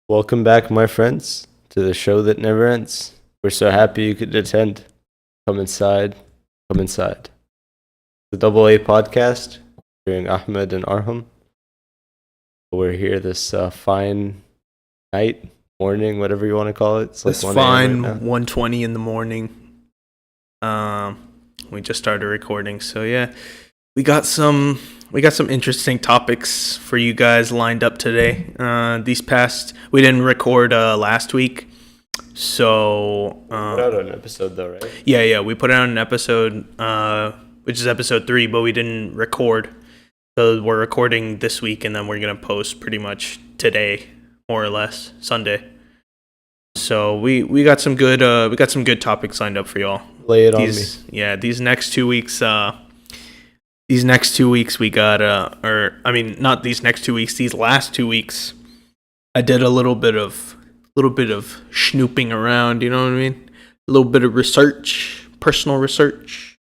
Welcome back, my friends, to the show that never ends. We're so happy you could attend. Come inside, come inside. The DoubleA podcast, featuring Ahmed and Arhum. We're here this fine night, morning, whatever you want to call it. It's fine, right 1:20 in the morning. We just started recording, so yeah, we got some interesting topics for you guys lined up today. We didn't record last week, so put out an episode though, right? Yeah, we put out an episode, which is episode 3, but we didn't record. So we're recording this week, and then we're gonna post pretty much today, more or less, Sunday. So we got some good topics lined up for y'all. Lay it on me. Yeah, these next 2 weeks. We got not these next 2 weeks. These last 2 weeks, I did a little bit of snooping around. You know what I mean? A little bit of research, personal research,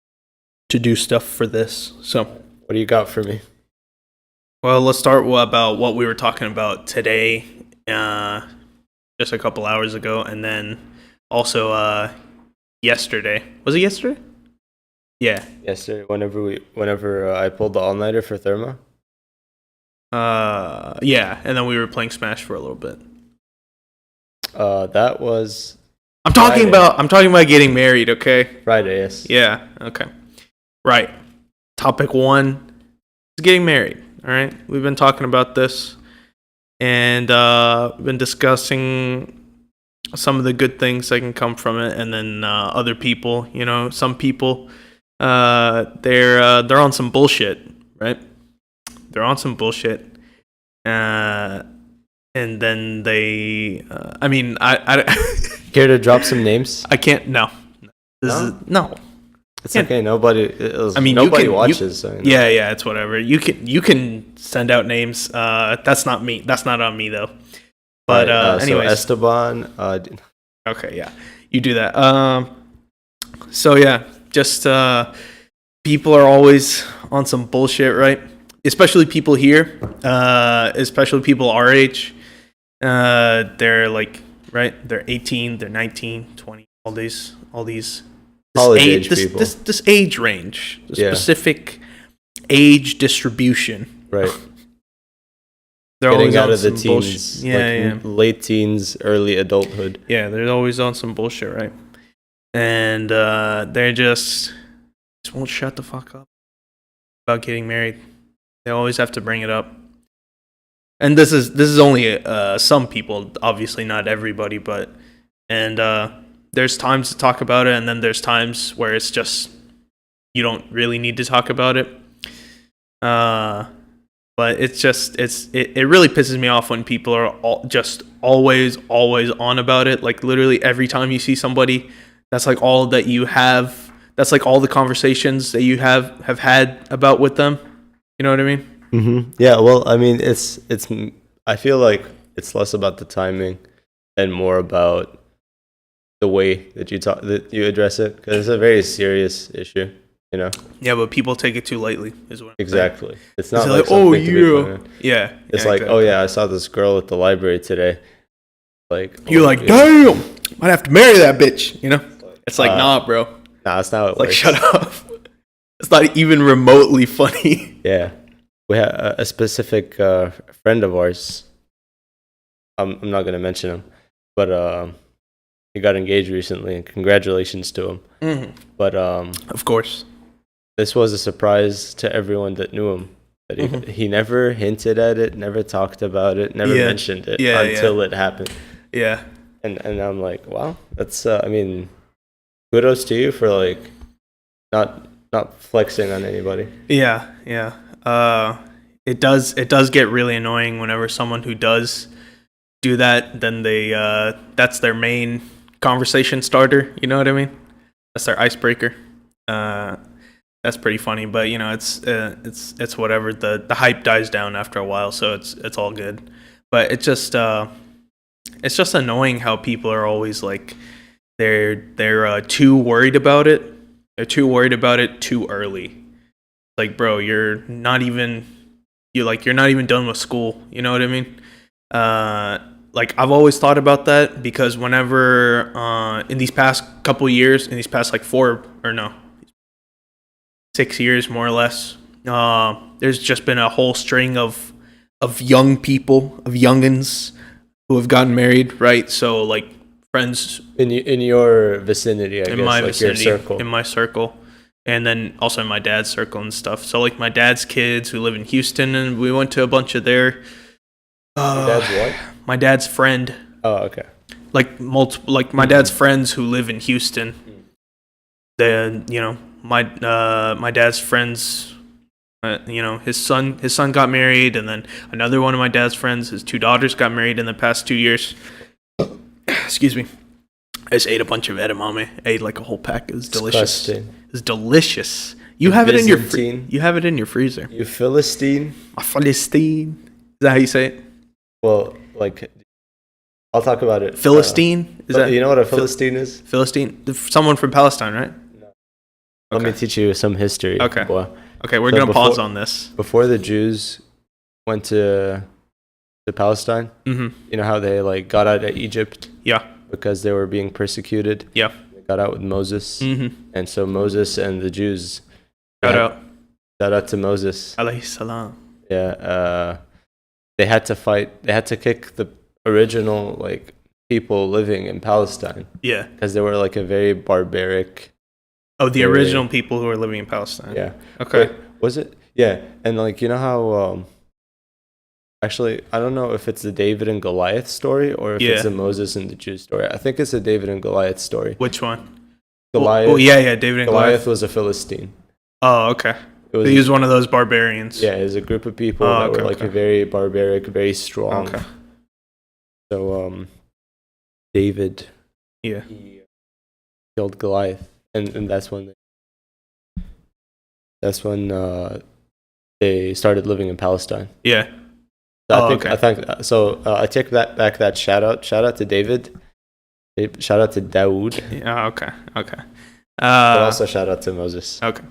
to do stuff for this. So, what do you got for me? Well, let's start about what we were talking about today, just a couple hours ago, and then also yesterday. Was it yesterday? Yeah. Yesterday, whenever I pulled the all-nighter for Therma. Yeah, and then we were playing Smash for a little bit. That was. I'm talking about getting married. Okay. Friday, yes. Yeah. Okay. Right. Topic 1 is getting married. All right. We've been talking about this, and we've been discussing some of the good things that can come from it, and then other people. You know, some people. They're on some bullshit, right? They're on some bullshit, and then they. I care to drop some names? I can't. No. No. It's okay. Nobody watches. Yeah. It's whatever. You can send out names. That's not me. That's not on me though. But anyways, so Esteban. Okay, yeah, you do that. So yeah. Just people are always on some bullshit, right? Especially people here, especially people our age. They're like, right? They're 18, they're 19, 20, all these college age people. This age range, the specific age distribution. Right. They're getting always out on of the some teens, bullshit. late teens, early adulthood. Yeah, they're always on some bullshit, right? And they just won't shut the fuck up about getting married. They always have to bring it up. And this is only some people, obviously not everybody, but there's times to talk about it, and then there's times where it's just you don't really need to talk about it. But it really pisses me off when people are always on about it. Like literally every time you see somebody. That's like all that you have. That's like all the conversations that you have had about with them. You know what I mean? Mm-hmm. Yeah. Well, I mean, it's. I feel like it's less about the timing and more about the way that you address it, because it's a very serious issue. You know. Yeah, but people take it too lightly. Is what I'm exactly. saying. It's not like oh you. Yeah. It's like exactly. Oh yeah, I saw this girl at the library today. Like you're like damn, I'd have to marry that bitch. You know. It's like, nah, bro. Nah, that's not how it works. Like, shut up. It's not even remotely funny. Yeah. We have a specific friend of ours. I'm not going to mention him, but he got engaged recently, and congratulations to him. Mm-hmm. But of course. This was a surprise to everyone that knew him. That he never hinted at it, never talked about it, never mentioned it until it happened. Yeah. And I'm like, wow, that's, kudos to you for like not flexing on anybody. Yeah. It does get really annoying whenever someone who does do that, then they that's their main conversation starter. You know what I mean? That's their icebreaker. That's pretty funny, but you know it's whatever. The hype dies down after a while, so it's all good. But it's just annoying how people are always like. They're too worried about it. They're too worried about it too early. Like, bro, you're not even done with school. You know what I mean? like I've always thought about that because whenever in these past couple years, in these past like 6 years more or less, there's just been a whole string of young people, of youngins who have gotten married, right? So like friends in your vicinity, I in guess, my like vicinity, your circle. in my circle, and then also in my dad's circle and stuff. So like my dad's kids who live in Houston, and we went to a bunch of their. Your dad's what? My dad's friend. Oh, okay. Like multiple, like my dad's friends who live in Houston. Then my dad's friends. His son got married, and then another one of my dad's friends, his 2 daughters got married in the past 2 years. Excuse me. I just ate a bunch of edamame. Ate like a whole pack. It was delicious. Disgusting. It's delicious. You have it in your freezer. You Philistine. A Philistine. Is that how you say it? Well, like, I'll talk about it. Philistine? Is that you know what a Philistine is? Philistine? Someone from Palestine, right? No. Let me teach you some history. Okay. Boy. Okay, we're gonna pause on this. Before the Jews went to Palestine, you know how they like got out of Egypt? Yeah. Because they were being persecuted. Yeah. They got out with Moses, and so Moses and the Jews. Shout out to Moses. Alayhi salam. Yeah. They had to fight. They had to kick the original like people living in Palestine. Yeah. Because they were like a very barbaric. Oh, the original people who were living in Palestine. Yeah. Okay. Wait, was it? Yeah. And like, you know how, actually, I don't know if it's the David and Goliath story or if it's the Moses and the Jews story. I think it's the David and Goliath story. Which one? Goliath. Oh, yeah, David and Goliath was a Philistine. Oh, okay. He was one of those barbarians. Yeah, it was a group of people that were like a very barbaric, very strong. Okay. So, David. Yeah. He killed Goliath. And that's when they started living in Palestine. Yeah. So I think so. I take back that shout out. Shout out to David. Shout out to Dawood. Yeah. Okay. But also shout out to Moses. Okay.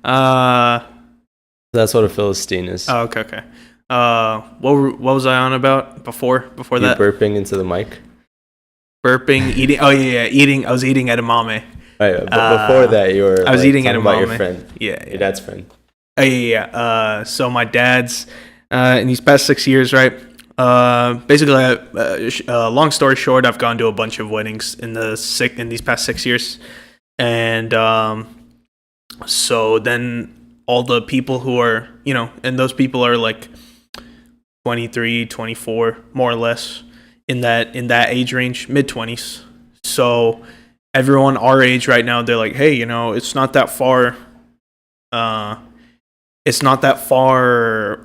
That's what a Philistine is. Oh, okay. What was I on about before that? Burping into the mic. Burping, eating. Oh yeah, eating. I was eating edamame. Right, but before that, you were. I was eating edamame. About your friend. Yeah. Your dad's friend. Oh yeah. So my dad's in these past 6 years, right? Basically, long story short, I've gone to a bunch of weddings in these past 6 years, and so then all the people who are, and those people are like 23, 24, more or less in that age range, mid-20s. So everyone our age right now, they're like, hey, it's not that far. It's not that far.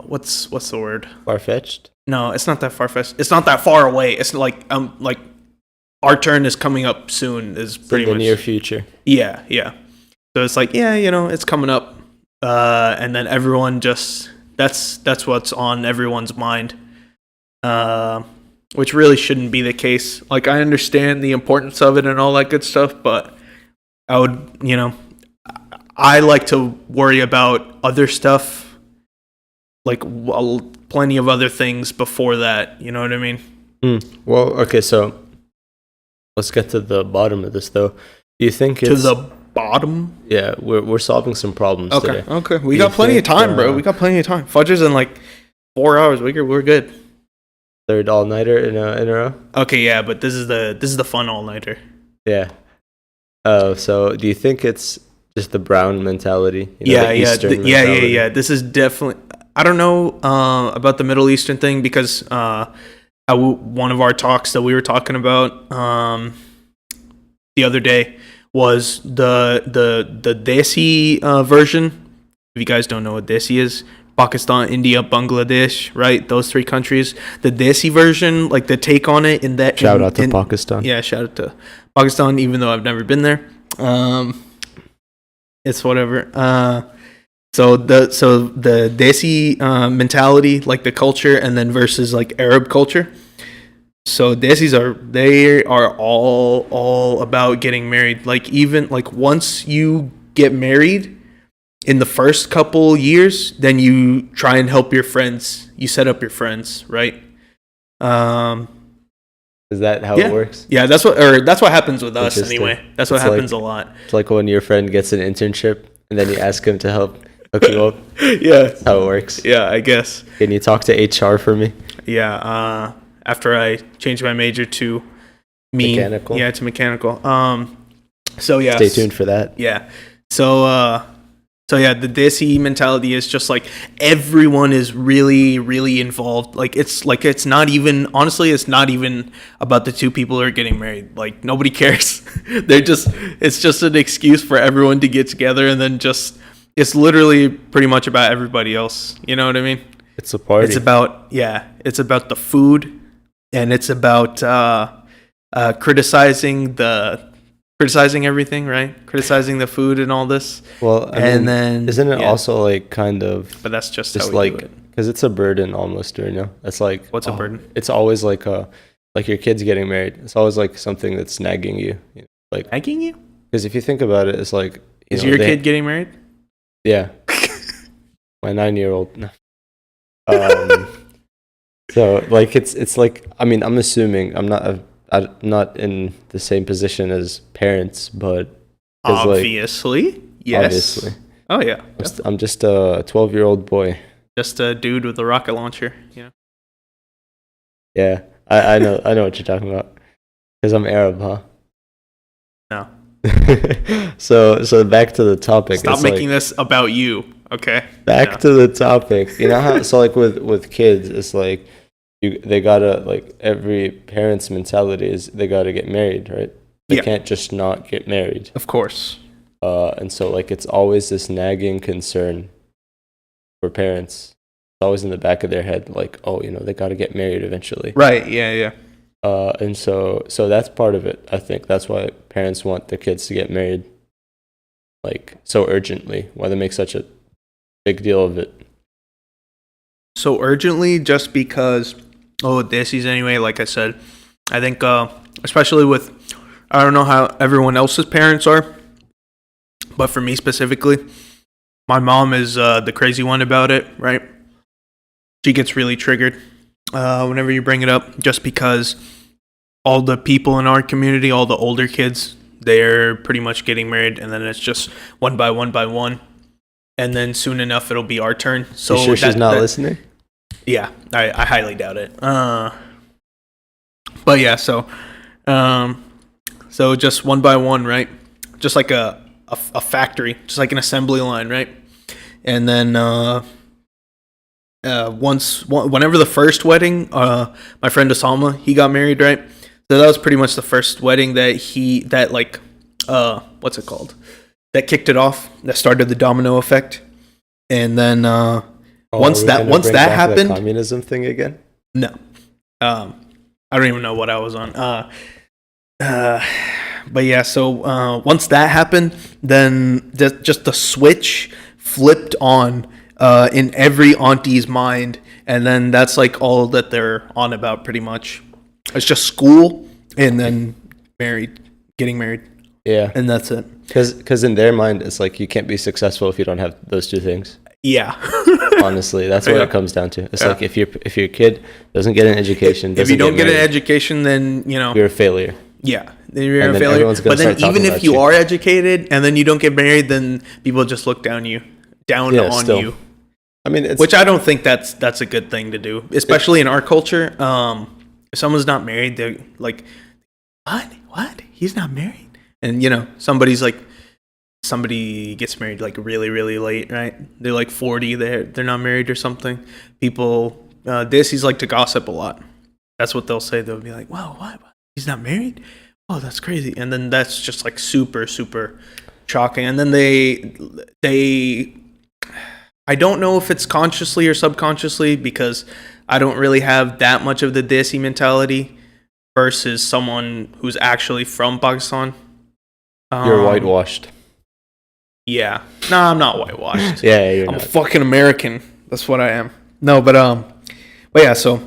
What's the word? Far-fetched? No, it's not that far-fetched. It's not that far away. It's like our turn is coming up soon. Is pretty much in the near future. Yeah. So it's like, it's coming up, and then everyone just that's what's on everyone's mind, which really shouldn't be the case. Like, I understand the importance of it and all that good stuff, but I would, I like to worry about other stuff, like plenty of other things before that. You know what I mean? Well, okay, so let's get to the bottom of this, though. Do you think it's... To the bottom? Yeah, we're solving some problems today. Okay. We got plenty of time, bro. We got plenty of time. Fudger's in like 4 hours. We're good. Third all-nighter in a row? Okay, yeah, but this is the fun all-nighter. Yeah. So do you think it's just the brown mentality? Yeah. This is definitely... I don't know about the Middle Eastern thing because one of our talks that we were talking about the other day was the Desi version. If you guys don't know what Desi is, Pakistan, India, Bangladesh, right? Those 3 countries. The Desi version, like the take on it in that. Shout out to Pakistan. Yeah, shout out to Pakistan, even though I've never been there. It's whatever. So the Desi mentality, like the culture, and then versus like Arab culture. So Desis are all about getting married. Like, even like once you get married, in the first couple years, then you try and help your friends. You set up your friends, right? Is that how Yeah. it works? Yeah, that's what happens with us Interesting. anyway. That's what It's happens a lot. It's like when your friend gets an internship and then you ask him to help hook you up. Yeah. That's how it works. Yeah, I guess. Can you talk to HR for me? Yeah. After I changed my major to Mechanical? Yeah, to mechanical. So yeah. Stay tuned for that. Yeah. So yeah, the Desi mentality is just like everyone is really, really involved. It's not even, honestly, it's not even about the two people who are getting married. Like nobody cares. It's just an excuse for everyone to get together, and then it's literally pretty much about everybody else. You know what I mean? It's a party. It's about the food, and it's about criticizing everything, right? Criticizing the food and all this. Well, then isn't it also like kind of? But that's just how we like do it. because it's a burden almost, you know. It's like What's a burden? It's always like your kid's getting married. It's always like something that's nagging you, like Nagging you? because if you think about it, it's like Is your kid getting married? Yeah, my 9-year-old. No. So like it's like I mean I'm assuming I'm not in the same position as parents, but Obviously, yes. obviously Oh yeah, I'm just a 12-year-old boy. just a dude with a rocket launcher. You know. Yeah, I know what you're talking about because I'm Arab, huh? No. So back to the topic. Stop It's making like, this about you, okay? back to the topic. You know how so like with kids, it's like they gotta like every parent's mentality is they gotta get married, right? They can't just not get married. Of course. And so like it's always this nagging concern for parents. It's always in the back of their head, like, oh, they gotta get married eventually. Right. Yeah. And so that's part of it. I think that's why parents want their kids to get married, like so urgently. Why they make such a big deal of it. So urgently, just because this is anyway. Like I said, I think especially with I don't know how everyone else's parents are, but for me specifically, my mom is the crazy one about it. Right? She gets really triggered whenever you bring it up, just because all the people in our community, all the older kids, they're pretty much getting married, and then it's just one by one, and then soon enough it'll be our turn. So you sure she's not listening? Yeah, I highly doubt it. But yeah, so just one by one, right? Just like a factory, just like an assembly line, right? And then whenever the first wedding, my friend Osama, he got married, right? So that was pretty much the first wedding what's it called? That kicked it off, that started the domino effect. And then once that happened, the communism thing again? No. I don't even know what I was on. But yeah, so once that happened, then just the switch flipped on in every auntie's mind, and then that's like all that they're on about pretty much. It's just school and then getting married. Yeah. And that's it. Because in their mind, it's like you can't be successful if you don't have those two things. Yeah. Honestly, that's what it comes down to. It's like if your kid doesn't get an education, if you don't get an education, then you're a failure. Yeah, then you're a failure. But then even if you are educated and then you don't get married, then people just look down on you. I mean, which I don't think that's a good thing to do, especially in our culture. If someone's not married, they're like, "What? He's not married?" And somebody gets married like really, really late, right? They're like 40, they're not married or something. People, Desi's like to gossip a lot. That's what they'll say. They'll be like, "Wow, what? He's not married? Oh, that's crazy." And then that's just like super, super shocking. And then they I don't know if it's consciously or subconsciously, because I don't really have that much of the Desi mentality versus someone who's actually from Pakistan. You're whitewashed. Yeah. No, I'm not whitewashed. Yeah, you're I'm not. a fucking American. That's what I am. No, but yeah, so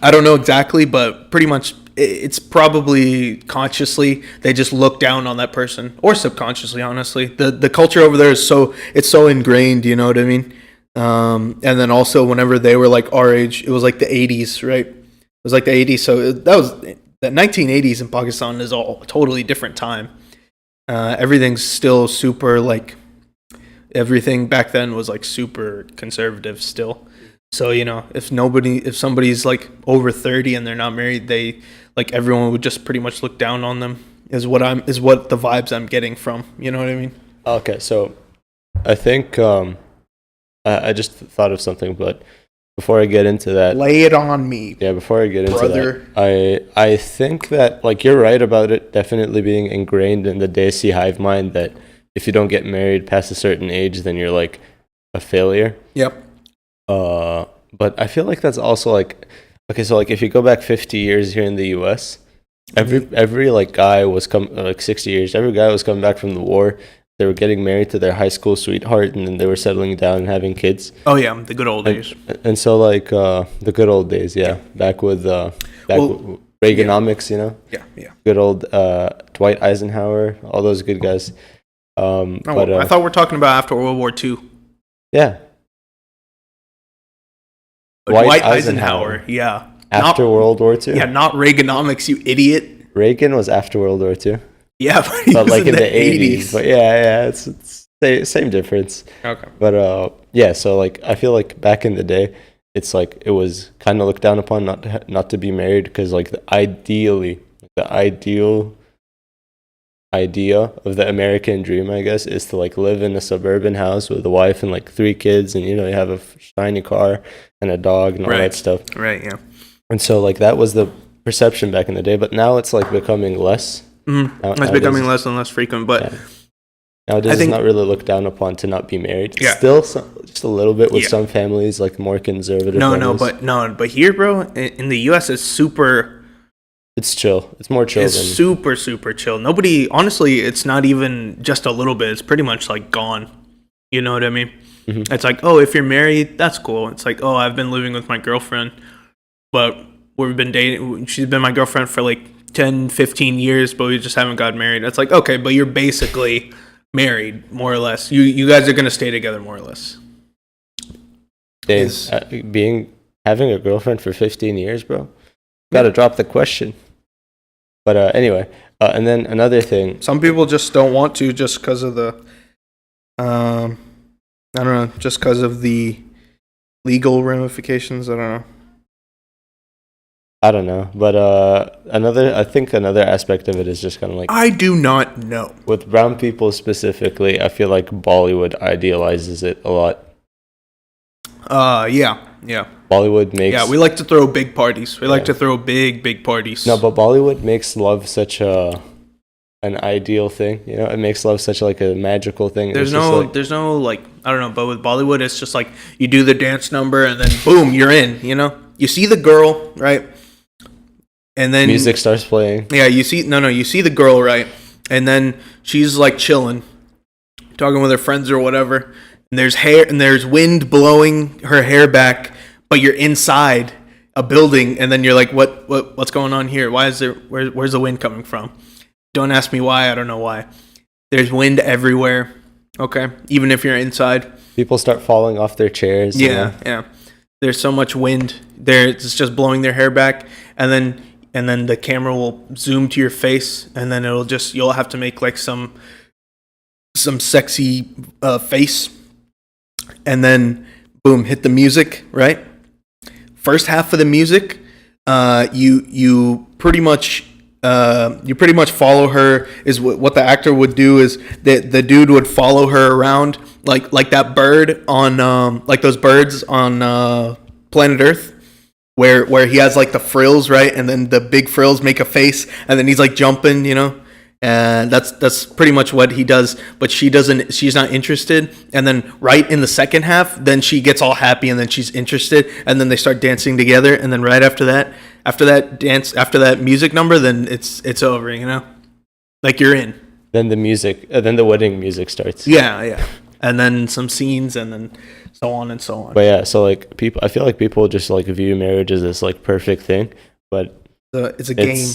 I don't know exactly, but pretty much it's probably consciously they just look down on that person, or subconsciously, honestly. The culture over there is so ingrained, you know what I mean? And then also whenever they were like our age, it was like the 80s, right? was like the 80s. So that was the 1980s in Pakistan is all a totally different time. Everything's still super like everything back then was like super conservative still. So if somebody's like over 30 and they're not married, they like everyone would just pretty much look down on them. Is what the vibes I'm getting from. You know what I mean? Okay, so I think I just thought of something, but before I get into that, lay it on me. Yeah, before I get into brother. that, I think that like you're right about it definitely being ingrained in the Desi hive mind that if you don't get married past a certain age, then you're like a failure. Yep. But I feel like that's also like okay, so like if you go back 50 years here in the U.S., every like guy was like 60 years, every guy was coming back from the war. They were getting married to their high school sweetheart, and then they were settling down and having kids. Oh yeah, the good old days. And so like the good old days, yeah, back with with Reaganomics, Yeah. Good old Dwight Eisenhower, all those good guys. But I thought we're talking about after World War II. Yeah. Dwight Eisenhower, yeah. After World War II? Yeah, not Reaganomics, you idiot. Reagan was after World War II. Yeah, but like in the 80s. But yeah, it's same difference. Okay. But yeah, so like I feel like back in the day, it's like it was kind of looked down upon not to be married because like the ideal idea of the American dream, I guess, is to like live in a suburban house with a wife and like 3 kids, and you have a shiny car and a dog and all that stuff. Right. Yeah. And so like that was the perception back in the day, but now it's like becoming less. Mm-hmm. It's becoming less and less frequent, but nowadays it's not really looked down upon to not be married. Yeah. Still, just a little bit with some families, like more conservative. But here, bro, in the U.S., it's super. It's chill. It's more chill. It's super, super chill. Nobody, honestly, it's not even just a little bit. It's pretty much like gone. You know what I mean? Mm-hmm. It's like, oh, if you're married, that's cool. It's like, oh, I've been living with my girlfriend, but we've been dating. She's been my girlfriend for like 10, 15 years, but we just haven't gotten married. It's like, okay, but you're basically married, more or less. You guys are going to stay together, more or less. Having a girlfriend for 15 years, bro. Got to drop the question. But anyway, and then another thing. Some people just don't want to just because of the, I don't know, just because of the legal ramifications. I don't know, but I think another aspect of it is just kind of like I do not know. With brown people specifically, I feel like Bollywood idealizes it a lot. Yeah. Bollywood makes. Yeah, we like to throw big parties. We like to throw big parties. No, but Bollywood makes love such an ideal thing. It makes love such like a magical thing. There's no like I don't know, but with Bollywood, it's just like you do the dance number and then boom, you're in. You see the girl, right? And then music starts playing. Yeah, you see the girl, right? And then she's like chilling, talking with her friends or whatever. And there's wind blowing her hair back, but you're inside a building, and then you're like, what's going on here? Where's the wind coming from? Don't ask me why. I don't know why. There's wind everywhere. Okay, even if you're inside, people start falling off their chairs. Yeah. There's so much wind there; it's just blowing their hair back, and then the camera will zoom to your face, and then you'll have to make like some sexy face, and then boom, hit the music, right? First half of the music, you pretty much follow her. Is what the actor would do is the dude would follow her around like that bird on like those birds on Planet Earth. Where he has like the frills, right? And then the big frills make a face, and then he's like jumping, And that's pretty much what he does. But she's not interested. And then right in the second half, then she gets all happy, and then she's interested, and then they start dancing together. And then right after that music number, then it's over, Like you're in. Then the wedding music starts. Yeah. And then some scenes, and then so on and so on. But yeah, so like I feel like people just like view marriage as this like perfect thing, but it's a game.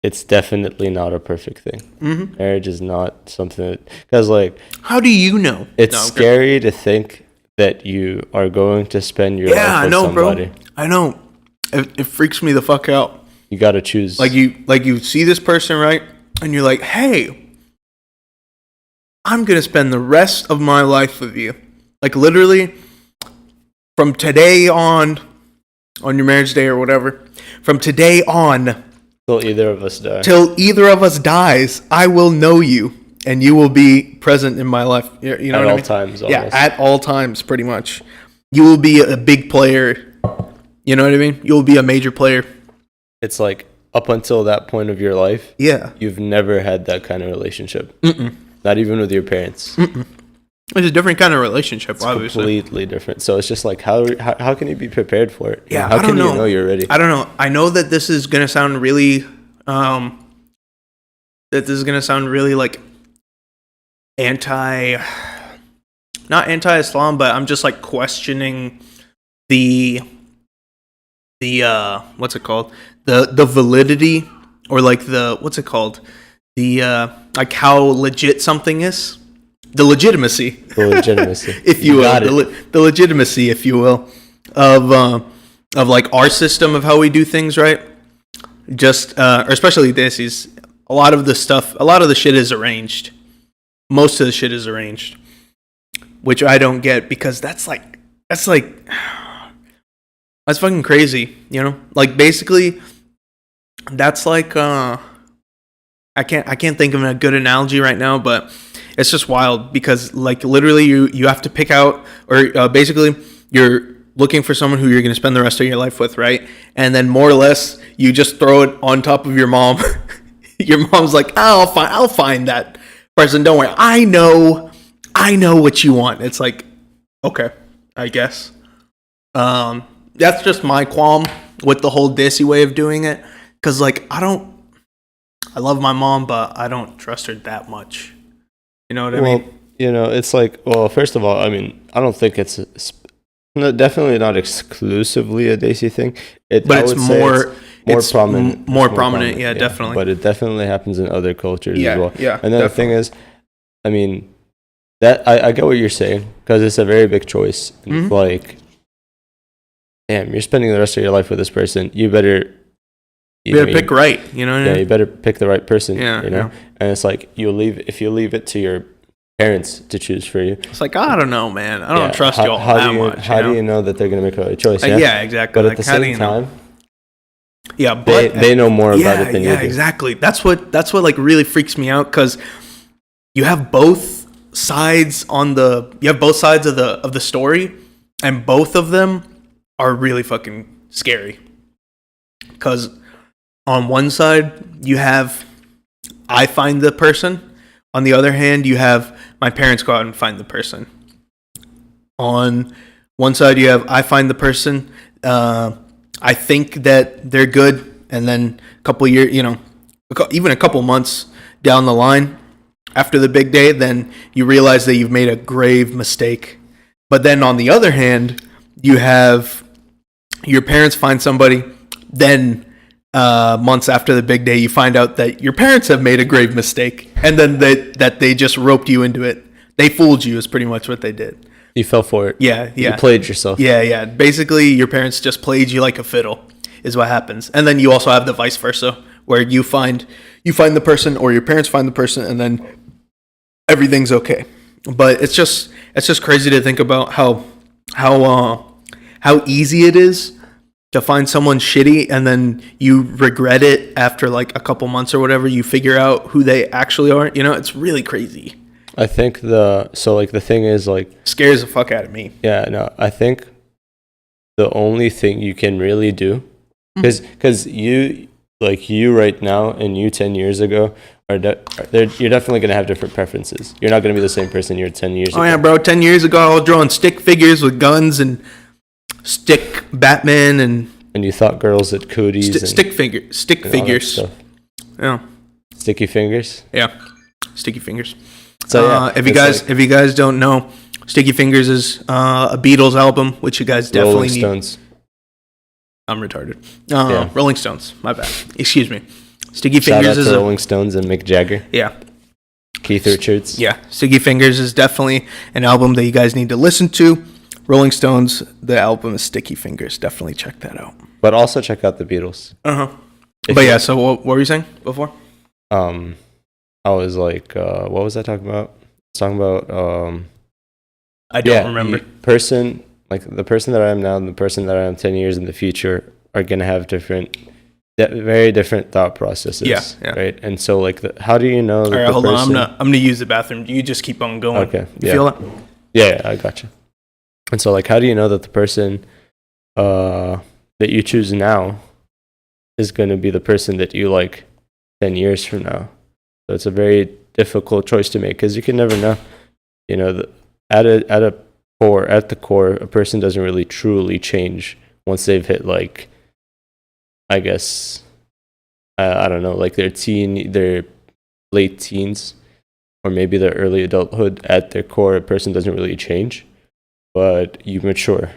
It's definitely not a perfect thing. Mm-hmm. Marriage is not something because like how do you know? It's scary to think that you are going to spend your life with somebody. I know. it freaks me the fuck out. You gotta choose. Like you see this person, right? And you're like, hey, I'm gonna spend the rest of my life with you. Like literally, from today on your marriage day or whatever, from today on till either of us die. Till either of us dies, I will know you, and you will be present in my life. You know at what I all mean? times. Yeah, Almost. at all times, pretty much. You will be a big player. You know what I mean? You will be a major player. It's like up until that point of your life, Yeah. you've never had that kind of relationship. Not even with your parents. It's a different kind of relationship, It's obviously. completely different. So it's just like, how can you be prepared for it? Yeah, how I don't can know. you know you're ready? I don't know. I know that this is gonna sound really, like not anti-Islam, but I'm just like questioning the what's it called? The validity, or like the what's it called? The like how legit something is. The legitimacy. The legitimacy. if you will. The legitimacy, if you will, of like our system of how we do things, right? Just or especially this is a lot of the shit is arranged. Most of the shit is arranged, which I don't get, because that's fucking crazy, you know? Like basically that's like I can't think of a good analogy right now, but it's just wild, because like literally you have to pick out, or basically you're looking for someone who you're going to spend the rest of your life with, right? And then more or less you just throw it on top of your mom. Your mom's like, oh, I'll find that person. Don't worry. I know what you want. It's like, okay, I guess. That's just my qualm with the whole Desi way of doing it. Cause like, I love my mom, but I don't trust her that much. You know what I mean? You know, it's like, well, first of all, I mean, I don't think it's definitely not exclusively a Desi thing. But it's more prominent. More prominent, yeah, definitely. But it definitely happens in other cultures as well. Yeah, and then the thing is, I mean, that I get what you're saying, because it's a very big choice. It's like, damn, you're spending the rest of your life with this person. You better pick right. You know what I mean? Yeah, you better pick the right person. Yeah, you know. yeah. And it's like if you leave it to your parents to choose for you. It's like, I don't know, man. I don't trust y'all that much. How do you know that they're gonna make the right choice? Yeah, exactly. But at the same time, yeah, but they know more about it than you do. Yeah, exactly. That's what like really freaks me out, because you have both sides of the story, and both of them are really fucking scary. Because on one side you have I find the person, on the other hand you have my parents go out and find the person. On one side you have I find the person, I think that they're good, and then a couple years, even a couple months down the line, after the big day, then you realize that you've made a grave mistake. But then on the other hand, you have your parents find somebody, then months after the big day, you find out that your parents have made a grave mistake, and then that they just roped you into it. They fooled you is pretty much what they did. You fell for it. Yeah. You played yourself. Yeah. Basically, your parents just played you like a fiddle, is what happens. And then you also have the vice versa, where you find the person, or your parents find the person, and then everything's okay. But it's just crazy to think about how easy it is to find someone shitty, and then you regret it after like a couple months or whatever. You figure out who they actually are. It's really crazy. I think the thing is, like, scares the fuck out of me. Yeah, no, I think the only thing you can really do, because you right now and you 10 years ago you're definitely going to have different preferences. You're not going to be the same person you're 10 years ago. Oh yeah, bro, 10 years ago I was drawing stick figures with guns and stick Batman and you thought girls at cooties stick figures. Stuff. Yeah. Sticky fingers? Yeah. Sticky fingers. So yeah, if you guys don't know, Sticky Fingers is a Beatles album, which you guys definitely need. Rolling Stones. I'm retarded. Rolling Stones. My bad. Excuse me. Sticky Shout Fingers out is to Rolling Stones and Mick Jagger. Yeah. Keith Richards. Yeah. Sticky Fingers is definitely an album that you guys need to listen to. Rolling Stones, the album is Sticky Fingers. Definitely check that out. But also check out the Beatles. But yeah, so what were you saying before? I was like, what was I talking about? I was talking about I don't remember. The person that I am now and the person that I am 10 years in the future are gonna have very different thought processes. Yeah. Right. And so like, how do you know? All right, hold on. I'm gonna use the bathroom. You just keep on going. Okay. You feel that? Yeah, I gotcha. And so like, how do you know that the person that you choose now is going to be the person that you like 10 years from now? So it's a very difficult choice to make because you can never know. You know, at the core, a person doesn't really truly change once they've hit like, I guess, I don't know, like their late teens, or maybe their early adulthood. At their core, a person doesn't really change, but you mature.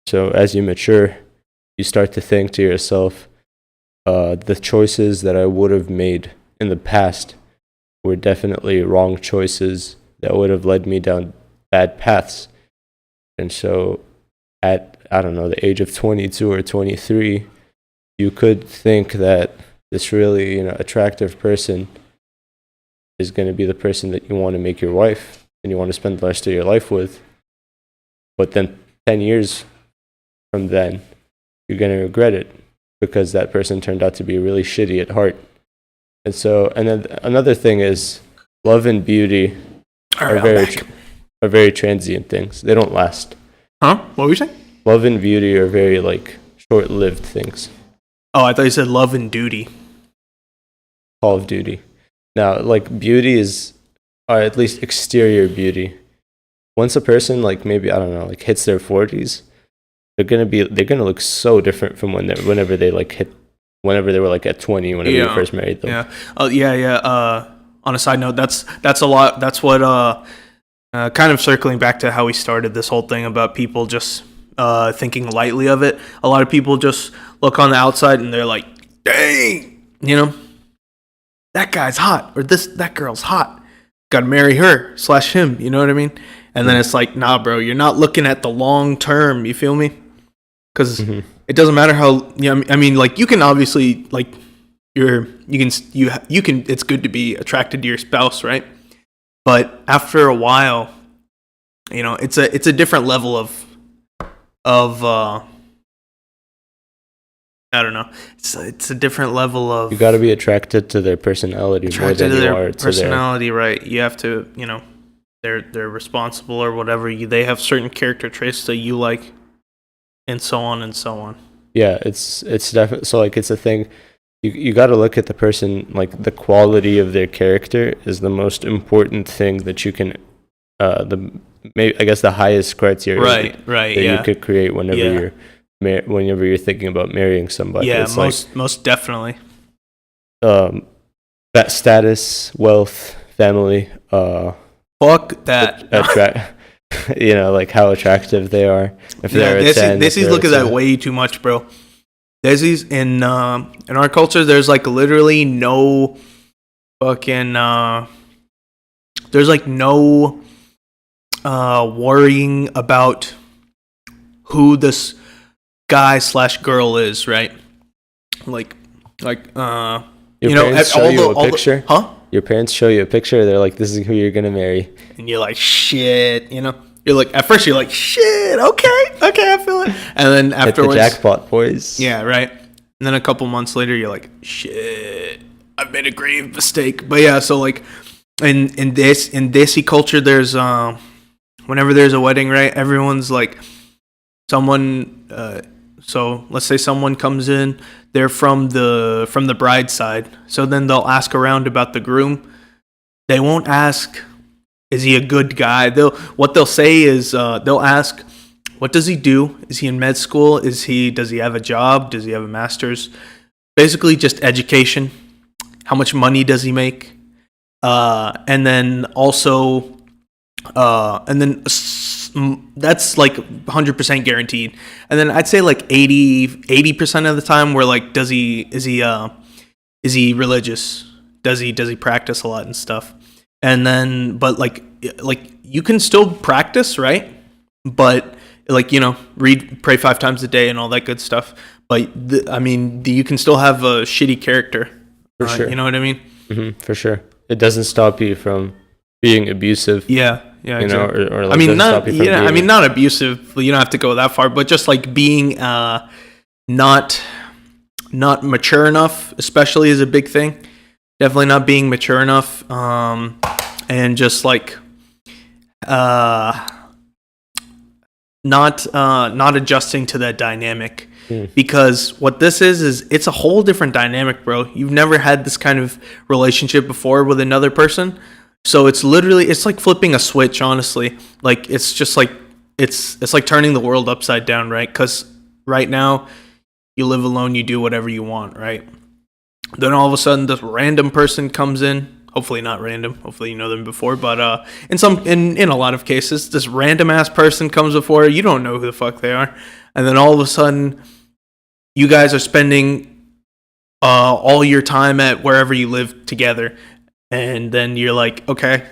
So as you mature, you start to think to yourself, the choices that I would have made in the past were definitely wrong choices that would have led me down bad paths. And so at, I don't know, the age of 22 or 23, you could think that this really, attractive person is going to be the person that you want to make your wife and you want to spend the rest of your life with. But then 10 years from then, you're going to regret it because that person turned out to be really shitty at heart. And then another thing is love and beauty are very transient things. They don't last. Huh? What were you saying? Love and beauty are very like short-lived things. Oh, I thought you said love and duty. Call of Duty. Now, like beauty is, or at least exterior beauty. Once a person like maybe, I don't know, like hits their 40s, they're gonna look so different from whenever they were like at 20, whenever you first married them. Yeah. Oh, yeah. On a side note, that's a lot. That's what kind of circling back to how we started this whole thing about people just thinking lightly of it. A lot of people just look on the outside and they're like, "Dang, that guy's hot," or that girl's hot. Got to marry her / him. You know what I mean? And then it's like, nah, bro, you're not looking at the long term. You feel me? Because it doesn't matter how. I mean, like you can obviously like you can. It's good to be attracted to your spouse, right? But after a while, it's a different level of I don't know. It's a different level of. You got to be attracted to their personality more than you are to personality, right? You have to, they're responsible or whatever. They have certain character traits that you like, and so on and so on. Yeah, it's definitely so. Like it's a thing. You got to look at the person. Like the quality of their character is the most important thing that you can. I guess the highest criteria. Right. That Yeah. you could create whenever you're thinking about marrying somebody. Yeah, it's most definitely. That status, wealth, family. Fuck that. Like how attractive they are. If they're a 10, Desi's look at that way too much, bro. Desi's in our culture, there's like literally no fucking there's like no worrying about who this guy / girl is, right? Like your parents show you a picture. Huh? Your parents show you a picture. They're like, "This is who you're gonna marry," and you're like, "Shit," You're like, at first you're like, "Shit, okay, I feel it," and then afterwards, hit the jackpot, boys. Yeah, right. And then a couple months later, you're like, "Shit, I've made a grave mistake." But yeah, so like, in Desi culture, there's whenever there's a wedding, right? Everyone's like, someone. So let's say someone comes in, they're from the bride's side. So then they'll ask around about the groom. They won't ask, is he a good guy? What they'll say is they'll ask, what does he do? Is he in med school? Does he have a job? Does he have a master's? Basically just education. How much money does he make? And then also that's like 100% guaranteed. And then I'd say like 80% of the time we're like, is he religious? Does he practice a lot and stuff? And then, but like you can still practice, right? But like, pray 5 times a day and all that good stuff. But you can still have a shitty character. For sure. You know what I mean? For sure. It doesn't stop you from being abusive. Yeah, exactly. Or like not not abusive. You don't have to go that far, but just like being not mature enough, especially, is a big thing. Definitely not being mature enough, and just like not adjusting to that dynamic. Because what this is it's a whole different dynamic, bro. You've never had this kind of relationship before with another person. So it's like flipping a switch, honestly. Like, it's just like, it's like turning the world upside down, right? Because right now, you live alone, you do whatever you want, right? Then all of a sudden, this random person comes in. Hopefully not random. Hopefully you know them before. But in a lot of cases, this random ass person comes before. You don't know who the fuck they are. And then all of a sudden, you guys are spending all your time at wherever you live together. And then you're like, okay,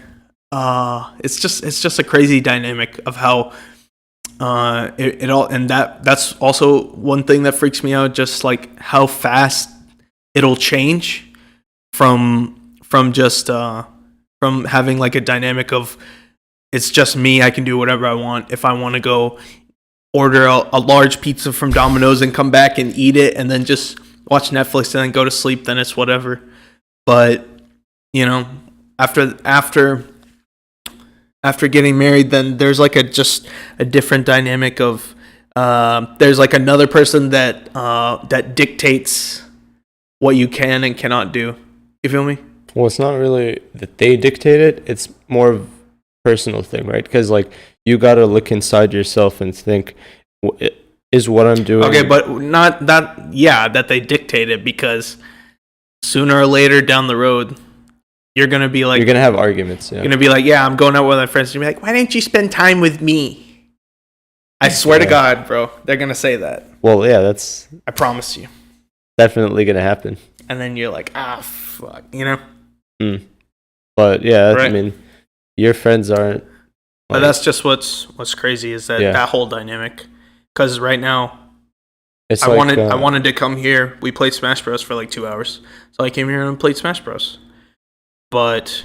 it's just a crazy dynamic of how it all, and that's also one thing that freaks me out, just like how fast it'll change from having like a dynamic of it's just me, I can do whatever I want. If I want to go order a large pizza from Domino's and come back and eat it and then just watch Netflix and then go to sleep, then it's whatever. But after getting married, then there's like a different dynamic of there's like another person that dictates what you can and cannot do. You feel me? Well, it's not really that they dictate it. It's more of a personal thing, right? Because like you gotta look inside yourself and think, is what I'm doing okay? But not that. Yeah, that they dictate it, because sooner or later down the road, you're gonna be like, you're gonna have arguments. Yeah. You're gonna be like, yeah, I'm going out with my friends. You're gonna be like, why didn't you spend time with me? I swear to God, bro, they're gonna say that. Well, yeah, that's. I promise you. Definitely gonna happen. And then you're like, fuck, But yeah, right? I mean, your friends aren't. But that's just what's crazy is that whole dynamic. Because right now, I wanted to come here. We played Smash Bros for like 2 hours, so I came here and played Smash Bros. But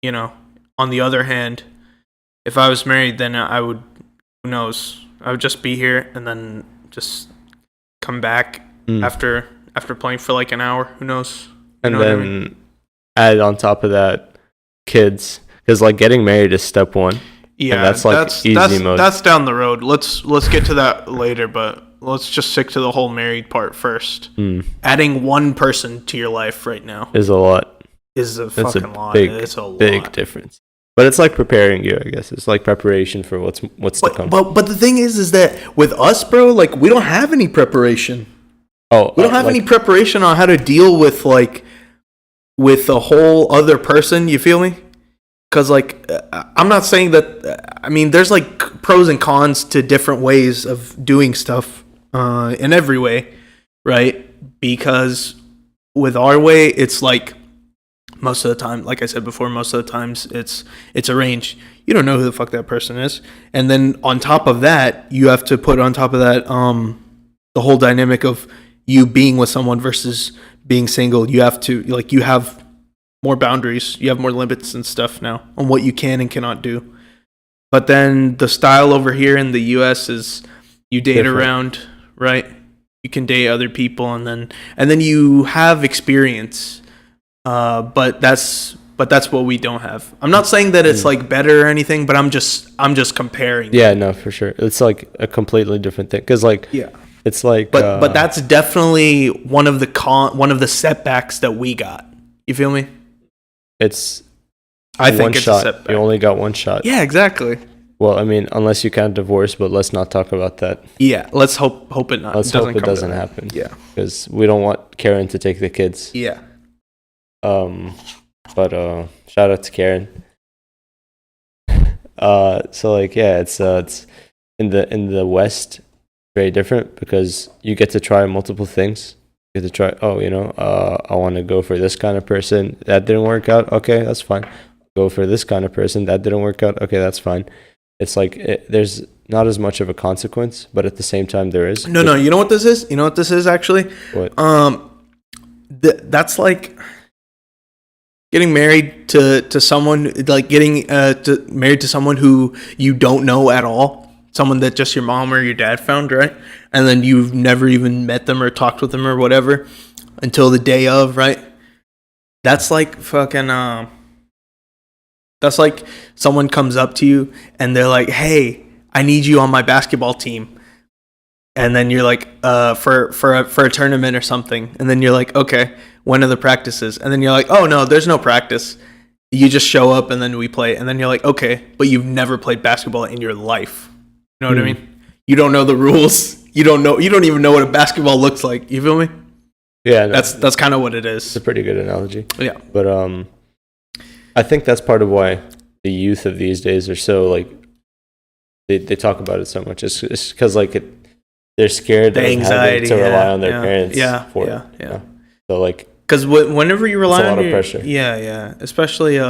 on the other hand, if I was married, then I would. Who knows? I would just be here and then just come back after playing for like an hour. Who knows? And then add on top of that kids, because like getting married is step one. Yeah, and that's like easy mode. That's down the road. Let's get to that later, but let's just stick to the whole married part first. Adding one person to your life right now is a lot. Is a fucking lot. It's a big difference. But it's like preparing you, I guess. It's like preparation for what's to come. But the thing is that with us, bro, like we don't have any preparation. We don't have any preparation on how to deal with a whole other person. You feel me? Because like I'm not saying that. I mean, there's like pros and cons to different ways of doing stuff in every way, right? Because with our way, it's like most of the time, like I said before, most of the times it's arranged. You don't know who the fuck that person is, and then on top of that, you have to put on top of that the whole dynamic of you being with someone versus being single. You have to you have more boundaries, you have more limits and stuff now on what you can and cannot do. But then the style over here in the US is you date different around, right? You can date other people and then you have experience. But that's what we don't have. I'm not saying that it's like better or anything, but I'm just comparing. Yeah, no, for sure. It's like a completely different thing, because like it's like but that's definitely one of the setbacks that we got. You feel me? I think it's a setback. You only got one shot. Yeah, exactly. Well, I mean, unless you can't divorce, but let's not talk about that. Yeah, let's hope it not. Let's hope it doesn't happen. Yeah, because we don't want Karen to take the kids. Yeah. But shout out to Karen. So like it's in the West very different, because you get to try multiple things. You get to try, I want to go for this kind of person. That didn't work out. Okay, that's fine. Go for this kind of person. That didn't work out. Okay, that's fine. It's like there's not as much of a consequence, but at the same time there is. No. You know what this is? You know what this is actually? What? That's like getting married to someone, like getting married to someone who you don't know at all. Someone that just your mom or your dad found, right? And then you've never even met them or talked with them or whatever until the day of, right? That's like fucking that's like someone comes up to you and they're like, "Hey, I need you on my basketball team." And then you're like, for a tournament or something. And then you're like, "Okay, when are the practices?" And then you're like, "Oh no, there's no practice. You just show up and then we play." And then you're like, "Okay, but you've never played basketball in your life." You know what I mean? You don't know the rules. You don't even know what a basketball looks like. You feel me? Yeah, no, that's kind of what it is. it's a pretty good analogy. Yeah. But I think that's part of why the youth of these days are so like they talk about it so much. It's because like they're scared The anxiety, to rely on their yeah, parents yeah, for yeah, it. yeah. You know? So like Because whenever you rely it's a on lot of pressure. yeah, especially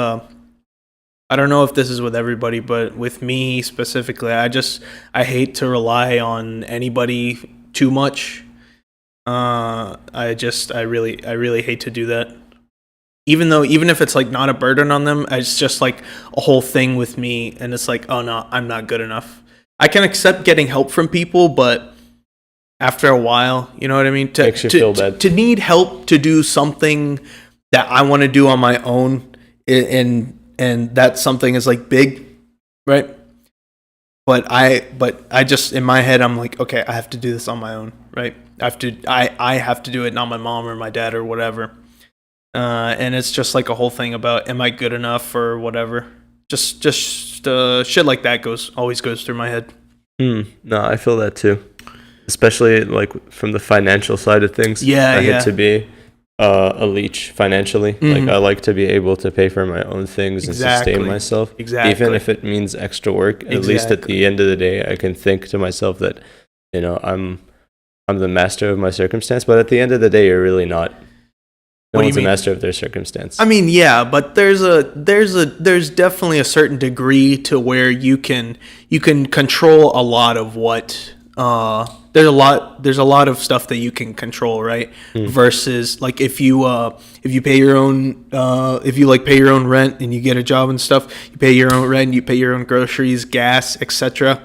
I don't know if this is with everybody, but with me specifically, I hate to rely on anybody too much. I really hate to do that. Even if it's like not a burden on them, it's just like a whole thing with me, and it's like, oh no, I'm not good enough. I can accept getting help from people, but after a while, you know what I mean? Makes you feel bad. To need help to do something that I want to do on my own, and that something is like big, right? But I just in my head I'm like, okay, I have to do this on my own, right? I have to do it, not my mom or my dad or whatever. And it's just like a whole thing about, am I good enough or whatever? Just shit like that always goes through my head. No, I feel that too, especially like from the financial side of things. I hate to be a leech financially. Like I like to be able to pay for my own things and sustain myself. Even if it means extra work. At least at the end of the day, I can think to myself that, you know, I'm the master of my circumstance. But at the end of the day, you're really not. No one's a master of their circumstance. I mean, yeah, but there's definitely a certain degree to where you can control a lot of what there's a lot of stuff that you can control, right? Versus like if you pay your own if you like pay your own rent and you get a job and stuff, you pay your own rent, you pay your own groceries, gas, etc.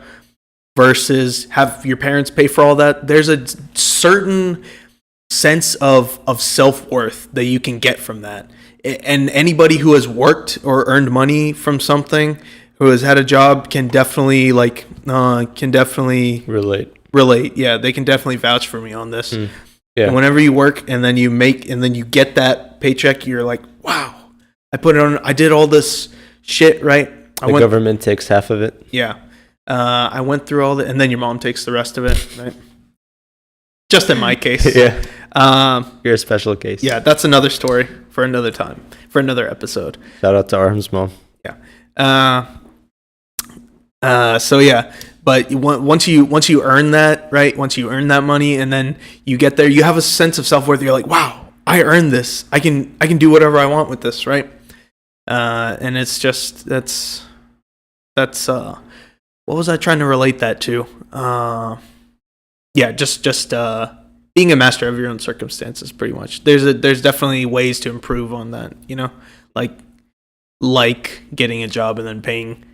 Versus have your parents pay for all that. There's a certain sense of self-worth that you can get from that, and anybody who has worked or earned money from something, who has had a job, can definitely relate. Yeah, they can definitely vouch for me on this. Yeah. And whenever you work and then you get that paycheck, you're like, wow, I did all this shit, right? The government takes half of it. Yeah. I went through all that, and then your mom takes the rest of it, right? Just in my case. Yeah. You're a special case. Yeah, that's another story for another time, for another episode. Shout out to Arhum's mom. Yeah. So yeah, but once you earn that, right? Once you earn that money, and then you get there, you have a sense of self-worth. You're like, wow, I earned this. I can do whatever I want with this, right? And it's just that's what was I trying to relate that to? Yeah, just being a master of your own circumstances, pretty much. There's definitely ways to improve on that, you know, like getting a job and then paying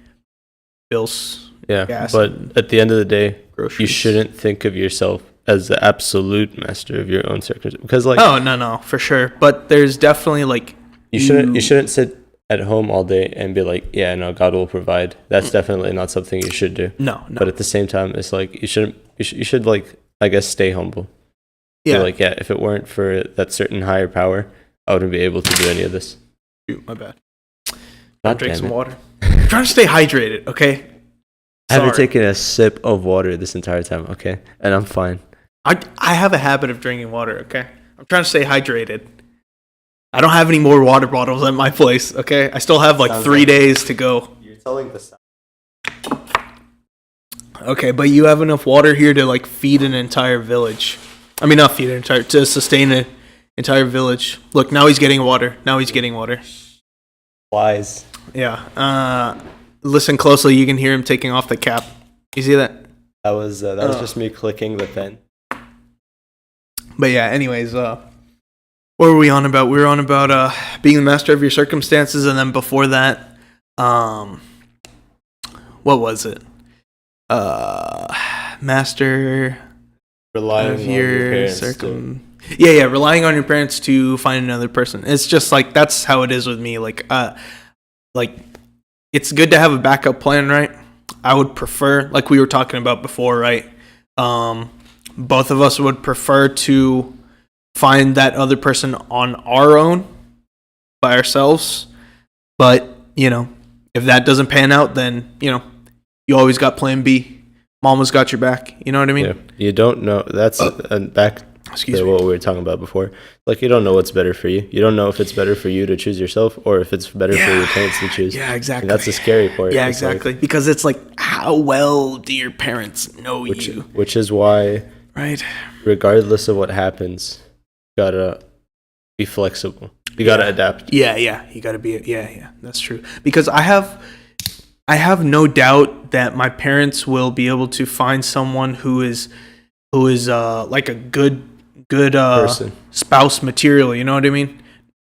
bills. Yeah, gas, but at the end of the day, groceries. You shouldn't think of yourself as the absolute master of your own circumstances, because like, oh no, for sure. But there's definitely like you shouldn't sit at home all day and be like, yeah, no, God will provide. That's definitely not something you should do. No. But at the same time, it's like you should like, I guess, stay humble. Yeah. Like, yeah, if it weren't for that certain higher power, I wouldn't be able to do any of this. Shoot, my bad. Drink some water. I'm trying to stay hydrated, okay? I haven't taken a sip of water this entire time, okay? And I'm fine. I have a habit of drinking water, okay? I'm trying to stay hydrated. I don't have any more water bottles at my place, okay? I still have like 3 days to go. You're telling the sound. Okay, but you have enough water here to like feed an entire village. I mean, not feed an entire, to sustain an entire village. Look, now he's getting water. Wise. Yeah. Listen closely. You can hear him taking off the cap. You see that? That was just me clicking the pen. But yeah, anyways, what were we on about? We were on about being the master of your circumstances, and then before that, what was it? Master Relying of on your parents. Yeah, relying on your parents to find another person. It's just like that's how it is with me. Like it's good to have a backup plan, right? I would prefer, like we were talking about before, right? Both of us would prefer to find that other person on our own, by ourselves. But, you know, if that doesn't pan out, then, you know, you always got plan B. Mama's got your back. You know what I mean? Yeah. You don't know. That's back to what we were talking about before. Like, you don't know what's better for you. You don't know if it's better for you to choose yourself or if it's better for your parents to choose. Yeah, exactly. And that's the scary part. Yeah, exactly. Like, because it's like, how well do your parents know you? Which is why, right? Regardless of what happens, you gotta be flexible. You gotta adapt. Yeah. You gotta be. Yeah. That's true. Because I have no doubt that my parents will be able to find someone who is like a good person. Spouse material. You know what I mean?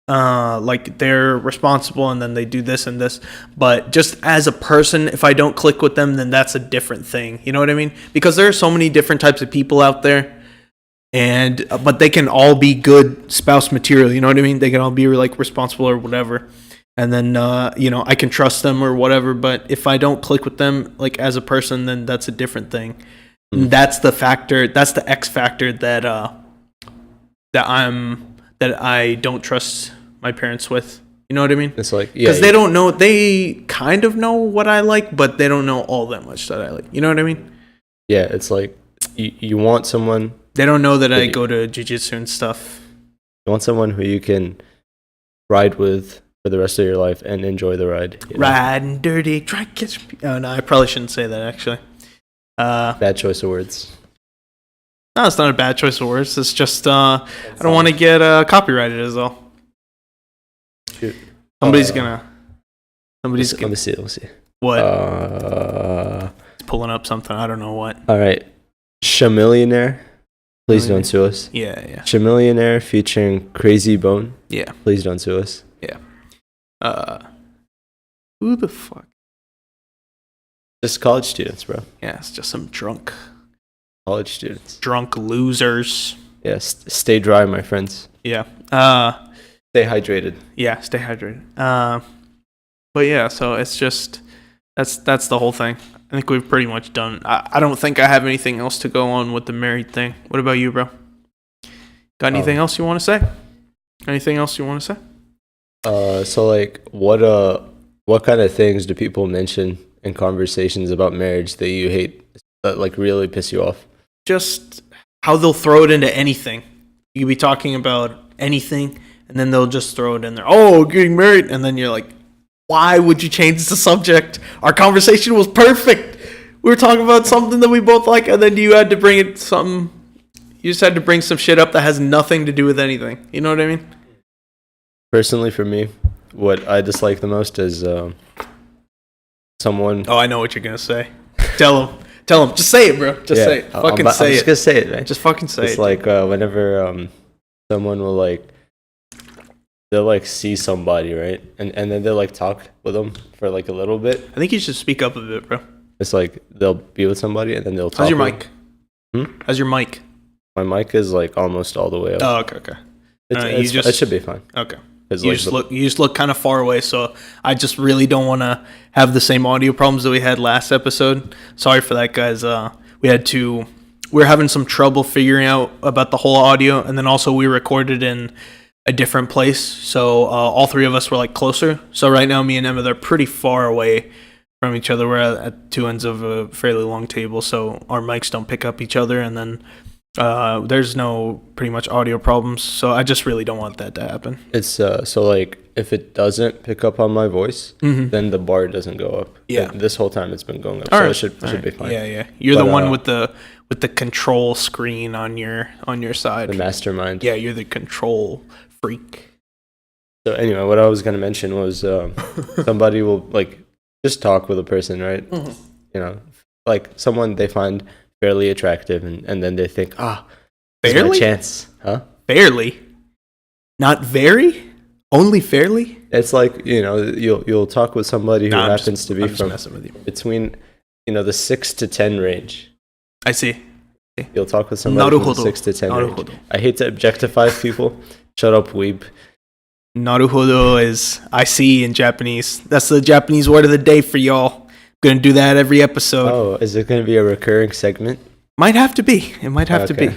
Like they're responsible and then they do this and this. But just as a person, if I don't click with them, then that's a different thing. You know what I mean? Because there are so many different types of people out there. And but they can all be good spouse material, you know what I mean? They can all be like responsible or whatever, and then you know, I can trust them or whatever. But if I don't click with them like as a person, then that's a different thing. And that's the factor. That's the X factor that I don't trust my parents with. You know what I mean? It's like because they don't know. They kind of know what I like, but they don't know all that much that I like. You know what I mean? Yeah, it's like you want someone. They don't know that I go to jiu-jitsu and stuff. You want someone who you can ride with for the rest of your life and enjoy the ride. Riding dirty, try to catch. Oh no, I probably shouldn't say that actually. Bad choice of words. No, it's not a bad choice of words. It's just I don't want to get copyrighted as well. Shoot. Somebody's gonna. Let me see. What? It's pulling up something. I don't know what. All right. Shamillionaire. Please don't sue us. Yeah. Shamillionaire featuring Crazy Bone. Yeah. Please don't sue us. Yeah. Who the fuck? Just college students, bro. Yeah, it's just some drunk college students. Drunk losers. Yeah, stay dry, my friends. Yeah. Stay hydrated. Yeah, stay hydrated. But yeah, so it's just that's the whole thing. I think we've pretty much done. I don't think I have anything else to go on with the married thing. What about you, bro? Got anything else you want to say? Anything else you want to say? So like, what kind of things do people mention in conversations about marriage that you hate, that like really piss you off? Just how they'll throw it into anything. You could be talking about anything, and then they'll just throw it in there. Oh, getting married, and then you're like, why would you change the subject? Our conversation was perfect. We were talking about something that we both like, and then you had to bring it something. You just had to bring some shit up that has nothing to do with anything. You know what I mean? Personally, for me, what I dislike the most is someone. Oh, I know what you're gonna say. Tell him. Just say it, bro. Just say it. I'm just gonna say it, man. Just fucking say it. It's like whenever someone will like. They'll like see somebody, right? And then they'll like talk with them for like a little bit. I think you should speak up a bit, bro. It's like they'll be with somebody and then they'll talk. How's your mic? How's your mic? My mic is like almost all the way up. Oh, okay. It should be fine. Okay. You just look kind of far away, so I just really don't want to have the same audio problems that we had last episode. Sorry for that, guys. We're having some trouble figuring out about the whole audio, and then also we recorded in a different place, so all three of us were like closer. So right now, me and Emma, they're pretty far away from each other. We're at two ends of a fairly long table, so our mics don't pick up each other, and then there's no pretty much audio problems. So I just really don't want that to happen. It's so like if it doesn't pick up on my voice, then the bar doesn't go up. Yeah. This whole time it's been going up, all so right. it should be fine. Yeah. You're the one with the control screen on your side. The mastermind. Yeah, you're the control freak. So anyway, what I was gonna mention was somebody will like just talk with a person, right? You know, like someone they find fairly attractive, and then they think, this is my Fairly? chance, huh? Fairly, not very, only fairly. It's like, you'll talk with somebody who happens to be I'm just from messing with you. between, the 6 to 10 range. I see. You'll talk with somebody from the Naruhodo. 6 to 10 range. Naruhodo. I hate to objectify people. Shut up, weeb. Naruhodo is I see in Japanese. That's the Japanese word of the day for y'all. I'm gonna do that every episode. Oh, is it going to be a recurring segment? Might have to be. It might have to be.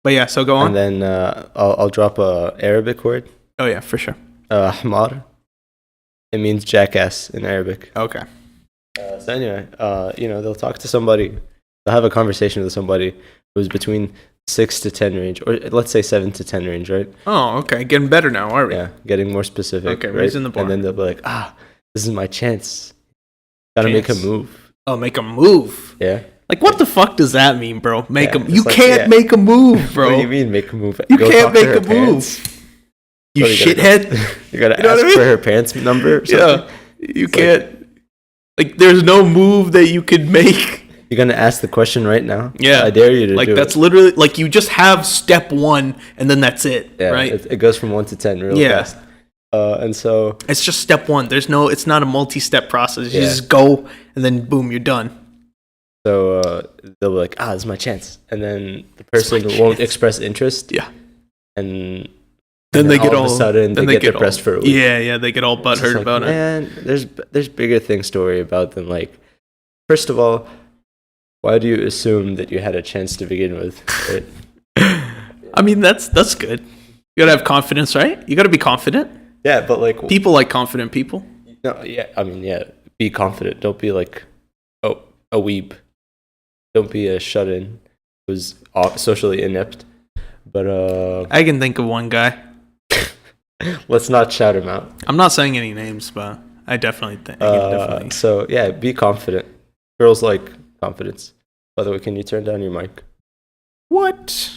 But yeah, so go on. And then I'll drop a Arabic word. Oh yeah, for sure. Ahmar. It means jackass in Arabic. Okay. So anyway, they'll talk to somebody. They'll have a conversation with somebody who's between 6 to 10 range, or let's say 7 to 10 range, right? Oh, okay. Getting better now, are we? Yeah, getting more specific. Okay, right? raising the bar. And then they'll be like, this is my chance. Gotta make a move. Oh, make a move. Yeah. Like, what the fuck does that mean, bro? You like, can't make a move, bro. What do you mean make a move? You Go can't talk to make her a parents. move. You What, shithead. You gotta You know ask what I mean? for her parents' number or something? Yeah. You can't. Like, there's no move that you could make. You're gonna ask the question right now? Yeah. I dare you to like, do that's it. literally, like, you just have step 1, and then that's it, Yeah, right? it goes from 1 to 10 real fast. And so... It's just step 1. It's not a multi-step process. You Yeah. just go, and then boom, you're done. So they'll be like, this is my chance. And then the person won't express interest. Yeah. And Then they get all of a sudden they get depressed for a week. Yeah, they get all butthurt about it. Man, there's bigger things to worry about than, like, first of all, why do you assume that you had a chance to begin with? Right? I mean, that's good. You gotta have confidence, right? You gotta be confident. Yeah, but like People like confident people. no, yeah, I mean, yeah, be confident. Don't be like a weeb. Don't be a shut-in who's socially inept. But I can think of one guy. let's not shout him out. I'm not saying any names, but I definitely think. So yeah, be confident. Girls like confidence. By the way, can you turn down your mic? What?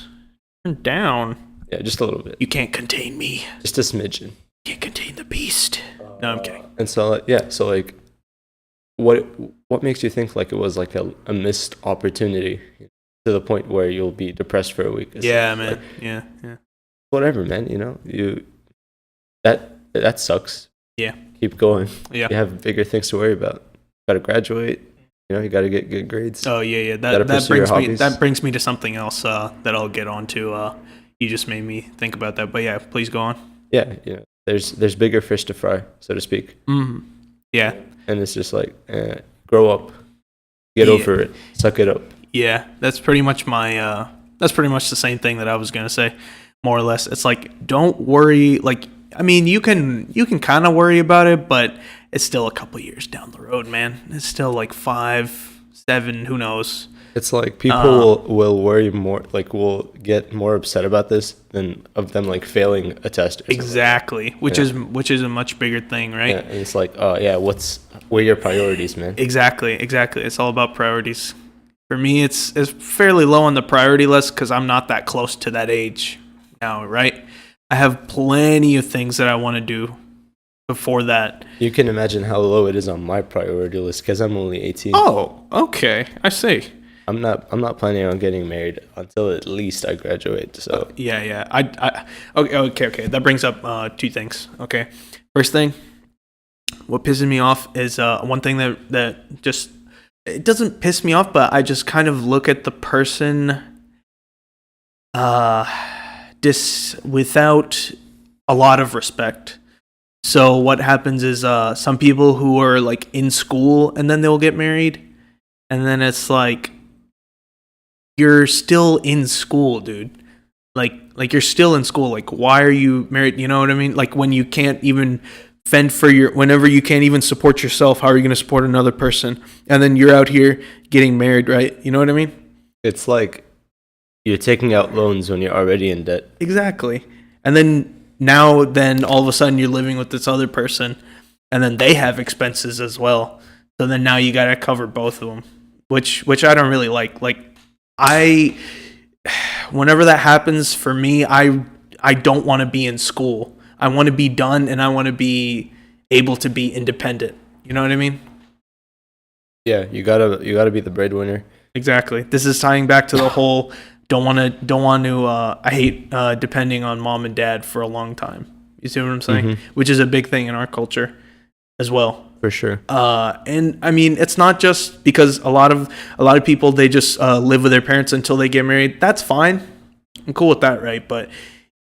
Turn down. Yeah, just a little bit. You can't contain me. Just a smidgen. You can't contain the beast. No, I'm kidding. And so so like, what makes you think like it was like a missed opportunity to the point where you'll be depressed for a week? Yeah, man. Like, Yeah. whatever, man. That sucks. Yeah. Keep going. Yeah. You have bigger things to worry about. Got to graduate. You got to get good grades. Oh yeah. Gotta pursue your hobbies. That brings me to something else that I'll get onto. You just made me think about that. But yeah, please go on. Yeah, there's bigger fish to fry, so to speak. Mm-hmm. Yeah. And it's just like, grow up, get over it, suck it up. Yeah, that's pretty much my. That's pretty much the same thing that I was gonna say, more or less. It's like, don't worry. Like, I mean, you can kind of worry about it, but it's still a couple years down the road, man. It's still like 5, 7, who knows? It's like people will worry more, like will get more upset about this than of them like failing a test. Exactly, which is a much bigger thing, right? Yeah, and it's like, where are your priorities, man? Exactly. It's all about priorities. For me, it's fairly low on the priority list because I'm not that close to that age now, right? I have plenty of things that I want to do before that. You can imagine how low it is on my priority list because I'm only 18. Oh, okay. I see. I'm not planning on getting married until at least I graduate. So Yeah. Okay. That brings up 2 things. Okay. First thing, what pisses me off is one thing that just, it doesn't piss me off, but I just kind of look at the person without a lot of respect. So what happens is some people who are like in school and then they'll get married, and then it's like, you're still in school, dude. Like you're still in school. Like, why are you married? You know what I mean? Like, when you can't even fend for whenever you can't even support yourself, how are you going to support another person? And then you're out here getting married, right? You know what I mean? it's like you're taking out loans when you're already in debt. Exactly. And then all of a sudden you're living with this other person, and then they have expenses as well. So then now you got to cover both of them, which I don't really like. Like, whenever that happens for me, I don't want to be in school. I want to be done, and I want to be able to be independent. You know what I mean? Yeah, you gotta be the breadwinner. Exactly. This is tying back to the whole don't want to. I hate depending on mom and dad for a long time. You see what I'm saying? Which is a big thing in our culture as well. For sure. And I mean, it's not just because a lot of people, they just live with their parents until they get married. That's fine. I'm cool with that, right? But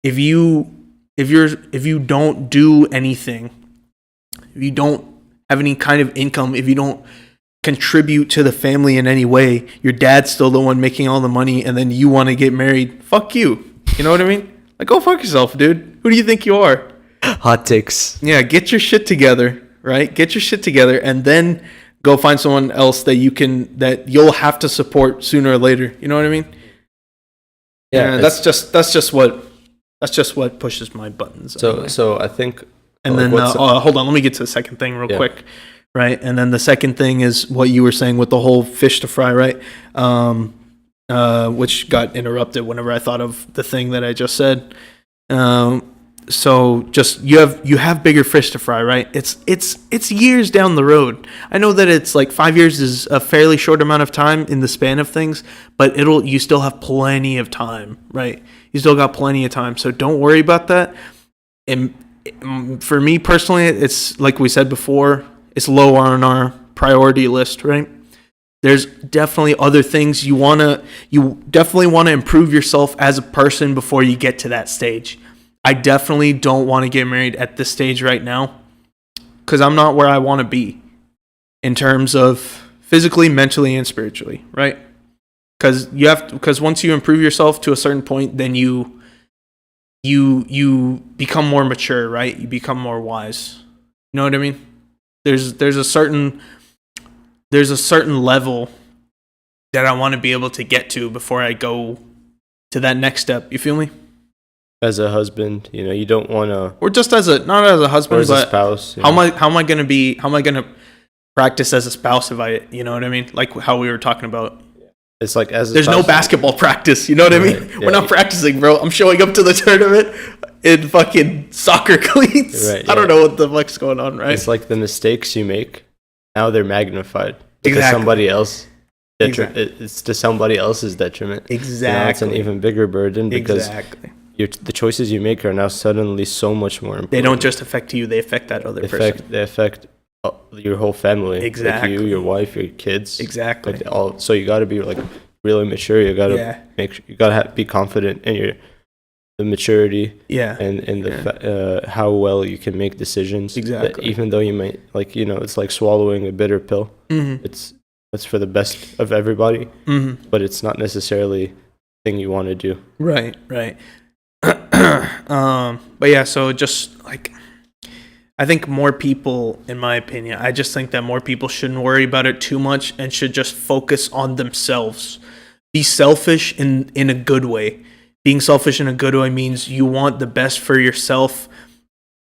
if you don't do anything, if you don't have any kind of income, if you don't contribute to the family in any way, your dad's still the one making all the money, and then you want to get married, fuck you. You know what I mean? Like, go fuck yourself, dude. Who do you think you are? Hot takes. Yeah, get your shit together, right? Get your shit together, and then go find someone else that you'll have to support sooner or later. You know what I mean? Yeah, that's just what pushes my buttons. So anyway. so I think. And then hold on, let me get to the second thing real quick, right? And then the second thing is what you were saying with the whole fish to fry, right? Which got interrupted whenever I thought of the thing that I just said. So just you have bigger fish to fry, right? It's years down the road. I know that it's like 5 years is a fairly short amount of time in the span of things, but you still have plenty of time, right? You still got plenty of time, so don't worry about that. And for me personally, it's like we said before, it's low on our priority list, right? There's definitely other things you definitely want to improve yourself as a person before you get to that stage. I definitely don't want to get married at this stage right now because I'm not where I want to be in terms of physically, mentally, and spiritually, right? Because once you improve yourself to a certain point, then you become more mature, right? You become more wise. You know what I mean? There's a certain level that I want to be able to get to before I go to that next step. You feel me? As a husband, you don't want to, or just not as a husband, or as but a spouse. How am I gonna practice as a spouse if I, you know what I mean? Like how we were talking about. It's like there's no basketball practice, you know what I mean? Yeah. We're not practicing, bro. I'm showing up to the tournament in fucking soccer cleats. Right, I don't know what the fuck's going on, right? It's like the mistakes you make, now they're magnified. Because somebody else, it's to somebody else's detriment. Exactly. It's an even bigger burden because the choices you make are now suddenly so much more important. They don't just affect you, they affect that other person. They affect your whole family. Exactly. Like you, your wife, your kids. Exactly. Like so you got to be like really mature. You got to be confident in the maturity. Yeah. And the how well you can make decisions. Exactly. Even though you might it's like swallowing a bitter pill. Mm-hmm. It's for the best of everybody. Mm-hmm. But it's not necessarily the thing you want to do. Right. But yeah, so just like, I think more people, in my opinion, I just think that more people shouldn't worry about it too much and should just focus on themselves. Be selfish in a good way. Being selfish in a good way means you want the best for yourself,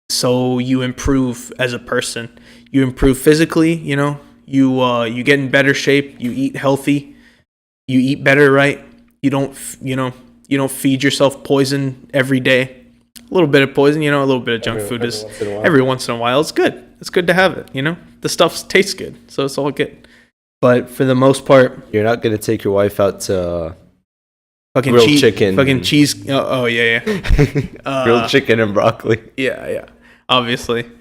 so you improve as a person. You improve physically, you get in better shape, you eat healthy, you eat better, right? You don't feed yourself poison every day. A little bit of poison, a little bit of junk food is every once in a while. It's good. It's good to have it, The stuff tastes good, so it's all good. But for the most part, you're not gonna take your wife out to fucking grilled chicken, fucking cheese. Oh yeah. Grilled chicken and broccoli. Yeah. Obviously,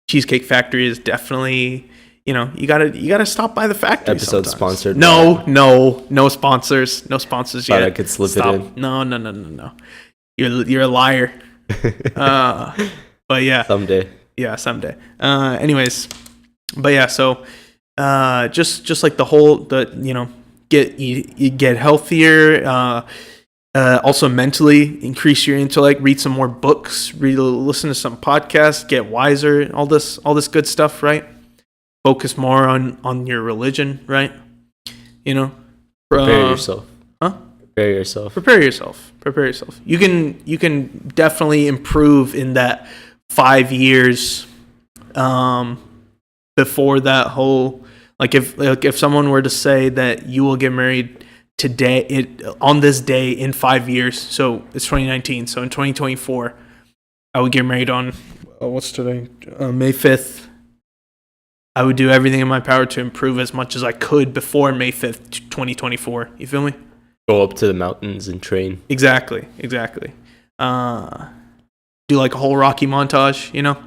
Cheesecake Factory is definitely. You gotta stop by the factory. Episode sometimes. Sponsored. No sponsors. No sponsors yet. Thought I could slip it in. No. You're a liar. But yeah. Someday. Yeah, someday. Anyways, but yeah. So, just like get healthier. Also mentally increase your intellect. Read some more books. Listen to some podcasts. Get wiser. All this good stuff, right? Focus more on your religion, right? Prepare yourself. Huh? Prepare yourself. Prepare yourself. You can definitely improve in that 5 years before that whole, like if someone were to say that you will get married today on this day in 5 years, so it's 2019, so in 2024 I would get married on what's today? May 5th. I would do everything in my power to improve as much as I could before May 5th, 2024. You feel me? Go up to the mountains and train. Exactly. Do like a whole Rocky montage, you know?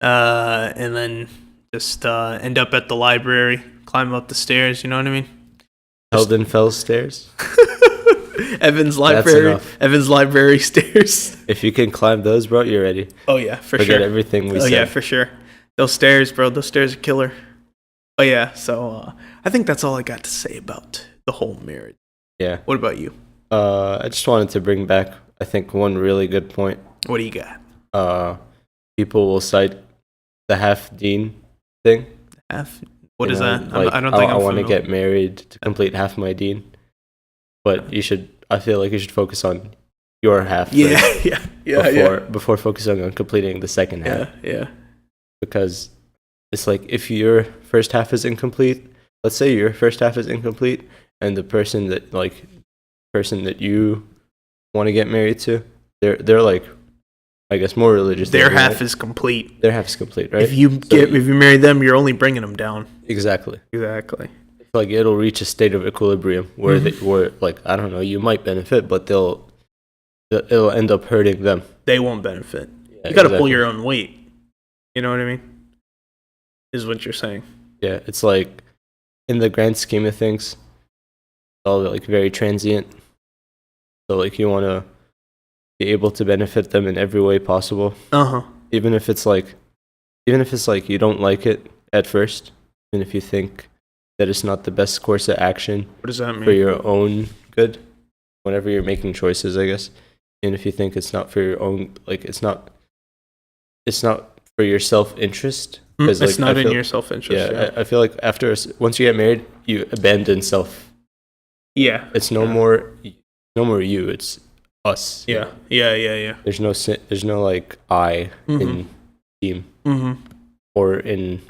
And then just end up at the library, climb up the stairs, you know what I mean? Helden Fell stairs. Evan's library stairs. If you can climb those, bro, you're ready. Oh yeah, for Forget sure. everything we said. Oh yeah, for sure. Those stairs, bro. Those stairs are killer. Oh yeah. So I think that's all I got to say about the whole marriage. Yeah. What about you? I just wanted to bring back, I think, one really good point. What do you got? People will cite the half dean thing. What is that? Like, I don't think I want to familiar. get married to complete half my dean. But I feel like you should focus on your half first before focusing on completing the second half. Yeah. Because it's like, if your first half is incomplete, let's say your first half is incomplete, and the person that you want to get married to, they're like, I guess, more religious. Their half is complete. Their half is complete, right? If you marry them, you're only bringing them down. Exactly. Exactly. Like, it'll reach a state of equilibrium where where, like, I don't know, you might benefit, but it'll end up hurting them. They won't benefit. Yeah, You got to pull your own weight. You know what I mean? Is what you're saying. Yeah, it's like, in the grand scheme of things, it's all like very transient. So like, you want to be able to benefit them in every way possible. Even if it's like you don't like it at first, even if you think that it's not the best course of action. What does that mean? For your own good, whenever you're making choices, I guess. And if you think it's not for your own, like, it's not for your self-interest. It's not in your self-interest. Yeah. I feel like once you get married, you abandon self. Yeah. It's no more you. It's us. Yeah. There's no like I in team or in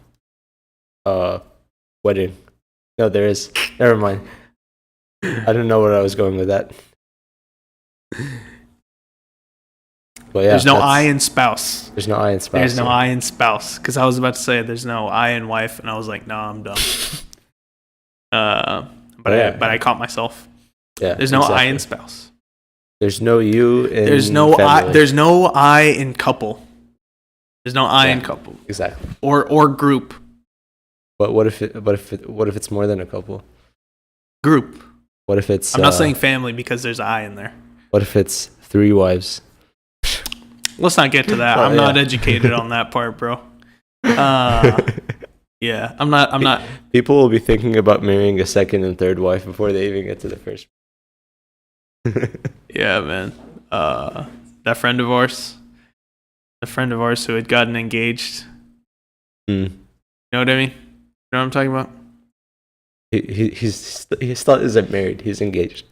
wedding. No, there is. Never mind. I don't know where I was going with that. But yeah, there's no I in spouse. There's no I in spouse. There's no I in spouse. Because I was about to say there's no I in wife, and I was like, no, I'm dumb. But I caught myself. Yeah. There's no I in spouse. There's no you in There's no family. There's no I in couple. There's no I in couple. Exactly. Or group. But what if it's more than a couple? Group. What if it's? I'm not saying family because there's I in there. What if it's 3 wives? Let's not get to that. I'm not educated on that part, bro. Yeah, I'm not. People will be thinking about marrying a second and third wife before they even get to the first. Yeah, man. That friend of ours who had gotten engaged. You know what I mean? You know what I'm talking about? He still isn't married. He's engaged.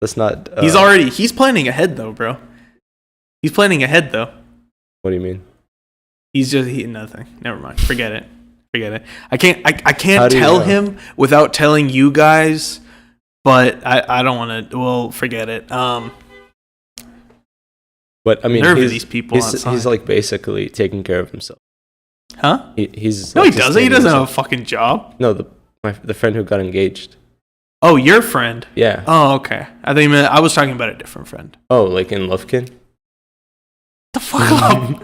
That's not. He's planning ahead though, bro. He's planning ahead though. What do you mean? He's just nothing. Never mind. Forget it. I can't tell him without telling you guys, but I don't want to. Well, forget it. But I mean, these people. He's like basically taking care of himself. Huh? He's no, like, he doesn't. He doesn't have a fucking job. No, the friend who got engaged. Oh, your friend. Yeah. Oh, okay. I was talking about a different friend. Oh, like in Lufkin? The fuck up.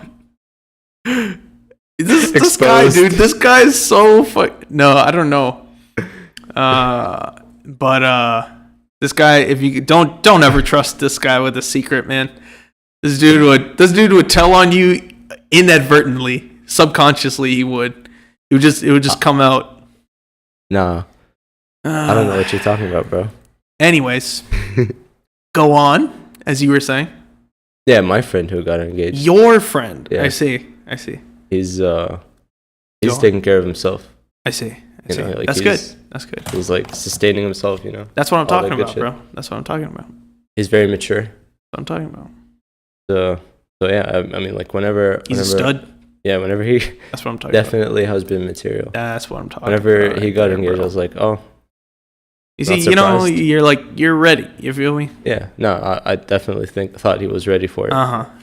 This guy, dude. This guy is so fuck. No, I don't know. But this guy, if you don't ever trust this guy with a secret, man. This dude would tell on you inadvertently, subconsciously. He would. It would just come out. Nah. I don't know what you're talking about, bro. Anyways, go on, as you were saying. Yeah, my friend who got engaged. Your friend. Yeah. I see. He's taking care of himself. I see. Like That's good. He's like sustaining himself, you know. That's what I'm talking about, bro. That's what I'm talking about. He's very mature. That's what I'm talking about. So yeah, I mean, like whenever he's a stud. Yeah, whenever he. That's what I'm talking definitely about. Husband material. That's what I'm talking whenever about. Whenever he got engaged, I was like, oh. You see, you know, you're ready. You feel me? Yeah. No, I definitely thought he was ready for it.